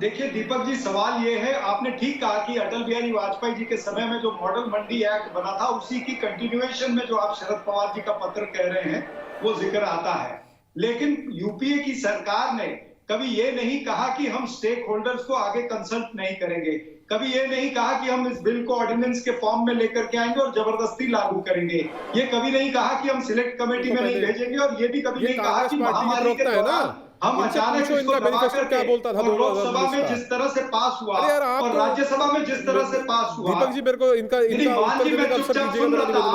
देखिए दीपक जी, सवाल ये है, आपने ठीक कहा कि अटल बिहारी वाजपेयी जी के समय में जो मॉडल मंडी एक्ट बना था, उसी की कंटिन्यूएशन में जो आप शरद पवार जी का पत्र कह रहे हैं वो जिक्र आता है। लेकिन यूपीए की सरकार ने कभी ये नहीं कहा कि हम स्टेक होल्डर्स को आगे कंसल्ट नहीं करेंगे, कभी ये नहीं कहा कि हम इस बिल को ऑर्डिनेंस के फॉर्म में लेकर के आएंगे और जबरदस्ती लागू करेंगे। ये कभी नहीं कहा कि हम सिलेक्ट कमेटी में नहीं भेजेंगे, और ये भी कभी नहीं कहा कि महामारी के दौरान हम अचानक इसको दबा करके लोकसभा में जिस तरह से पास हुआ और राज्यसभा में जिस तरह से पास हुआ। दीपक जी मेरे को इनका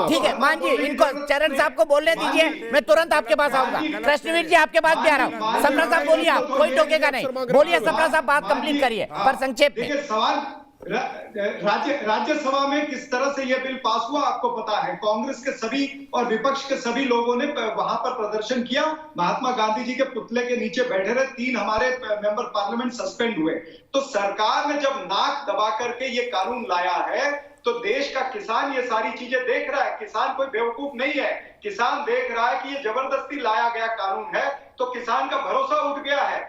ठीक है मान जी, इनको चरण साहब को बोलने दीजिए, मैं तुरंत आपके पास आऊंगा। कृष्णवीर जी आपके पास भी आ रहा हूँ। सप्रा साहब बोलिए, आप कोई टोकेगा नहीं, बोलिए सप्रा साहब, बात कंप्लीट करिए पर संक्षेप में। सवाल राज्यसभा में किस तरह से यह बिल पास हुआ आपको पता है। कांग्रेस के सभी और विपक्ष के सभी लोगों ने वहां पर प्रदर्शन किया, महात्मा गांधी जी के पुतले के नीचे बैठे रहे, 3 हमारे मेंबर पार्लियामेंट सस्पेंड हुए। तो सरकार ने जब नाक दबा करके ये कानून लाया है, तो देश का किसान ये सारी चीजें देख रहा है। किसान कोई बेवकूफ नहीं है, किसान देख रहा है कि ये जबरदस्ती लाया गया कानून है, तो किसान का भरोसा उठ गया है।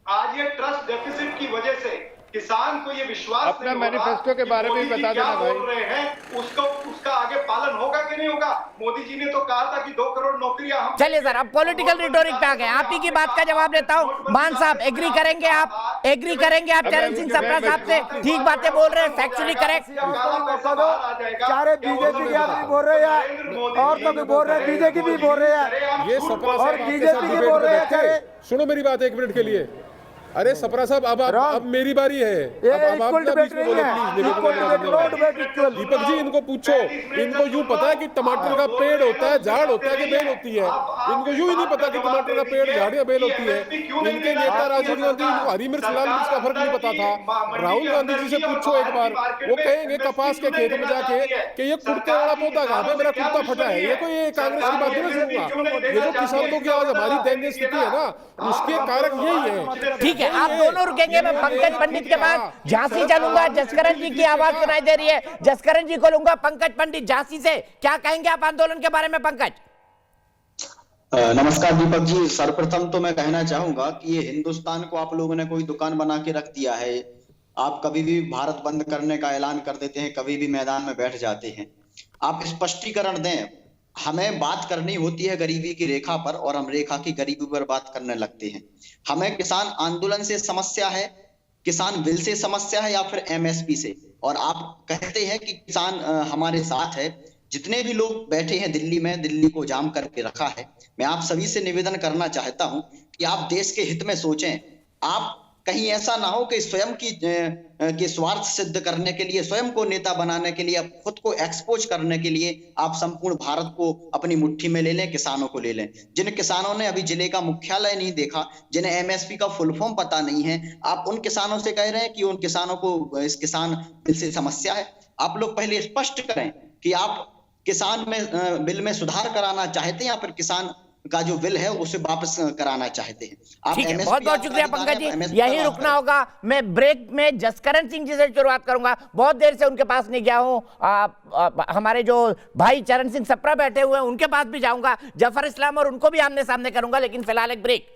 आज ये ट्रस्ट डेफिसिट की वजह से किसान को ये विश्वास अपना मैनिफेस्टो के बारे में बता देना भाई। बोल रहे हैं उसका आगे पालन होगा कि नहीं होगा। मोदी जी ने तो कहा था कि 2 करोड़ नौकरियां हम। चलिए सर, अब पॉलिटिकल रिटोरिक पे आ गए। आप ही की बात का जवाब देता हूं। मान साहब एग्री करेंगे आप चरण सिंह सप्रा साहब से? ठीक बातें बोल रहे हैं, फैक्चुअली करेक्ट। चारे बीजेपी के आदमी बोल रहे हैं और तो भी बोल रहे हैं, बीजेपी भी बोल रहे हैं, ये सप्रा और बीजेपी भी बोल रहे हैं। सुनो मेरी बात 1 मिनट के लिए। अरे सप्रा साहब अब मेरी बारी है। दीपक जी इनको पूछो, इनको यूं पता है कि टमाटर का पेड़ होता है, झाड़ होता है कि बेल होती है? इनको यूं ही नहीं पता कि टमाटर का पेड़ झाड़ या बेल होती है। इनके नेता राजीव गांधी, इनको हरी मिर्च लाल मिर्च का फर्क नहीं पता था। राहुल गांधी जी से पूछो एक बार, वो कहेंगे कपास के खेत में जाके कि ये कुर्ते वाला पौधा कहाँ पे, मेरा कुर्ता फटा है। ये कोई कांग्रेस की बात नहीं सुनूंगा। ये जो किसानों की आज हमारी दयनीय स्थिति है ना, उसके कारक यही है। ठीक ठीक है, आप दोनों रुकेंगे। मैं पंकज पंडित के बाद झांसी चलूंगा। जसकरण जी की आवाज सुनाई दे रही है, जसकरण जी को लूंगा। पंकज पंडित झांसी से, क्या कहेंगे आप आंदोलन के बारे में? पंकज नमस्कार दीपक जी। सर्वप्रथम तो मैं कहना चाहूंगा कि ये हिंदुस्तान को आप लोगों ने कोई दुकान बना के रख दिया है। आप कभी भी भारत बंद करने का ऐलान कर देते हैं, कभी भी मैदान में बैठ जाते हैं। आप स्पष्टीकरण दें। हमें बात करनी होती है गरीबी की रेखा पर और हम रेखा की गरीबी पर बात करने लगते हैं। हमें किसान आंदोलन से समस्या है, किसान बिल से समस्या है या फिर एमएसपी से। और आप कहते हैं कि किसान हमारे साथ है। जितने भी लोग बैठे हैं दिल्ली में, दिल्ली को जाम करके रखा है, मैं आप सभी से निवेदन करना चाहता हूं कि आप देश के हित में सोचें। आप कहीं ऐसा ना हो कि स्वयं की स्वार्थ सिद्ध करने के लिए, स्वयं को नेता बनाने के लिए, खुद को एक्सपोज करने के लिए आप संपूर्ण भारत को अपनी मुट्ठी में ले लें, किसानों को ले लें। जिन किसानों ने अभी जिले का मुख्यालय नहीं देखा, जिन्हें एमएसपी का फुल फॉर्म पता नहीं है, आप उन किसानों से कह रहे हैं कि उन किसानों को इस किसान बिल से समस्या है। आप लोग पहले स्पष्ट करें कि आप किसान में बिल में सुधार कराना चाहते हैं या फिर किसान का जो बिल है उसे वापस कराना चाहते हैं। आप ठीक है, बहुत बहुत शुक्रिया पंकज जी, यही रुकना होगा। मैं ब्रेक में जसकरण सिंह जी से शुरुआत करूंगा। बहुत देर से उनके पास नहीं गया हूं। हमारे जो भाई चरण सिंह सप्रा बैठे हुए हैं उनके पास भी जाऊंगा, जफर इस्लाम, और उनको भी आमने सामने करूंगा। लेकिन फिलहाल एक ब्रेक।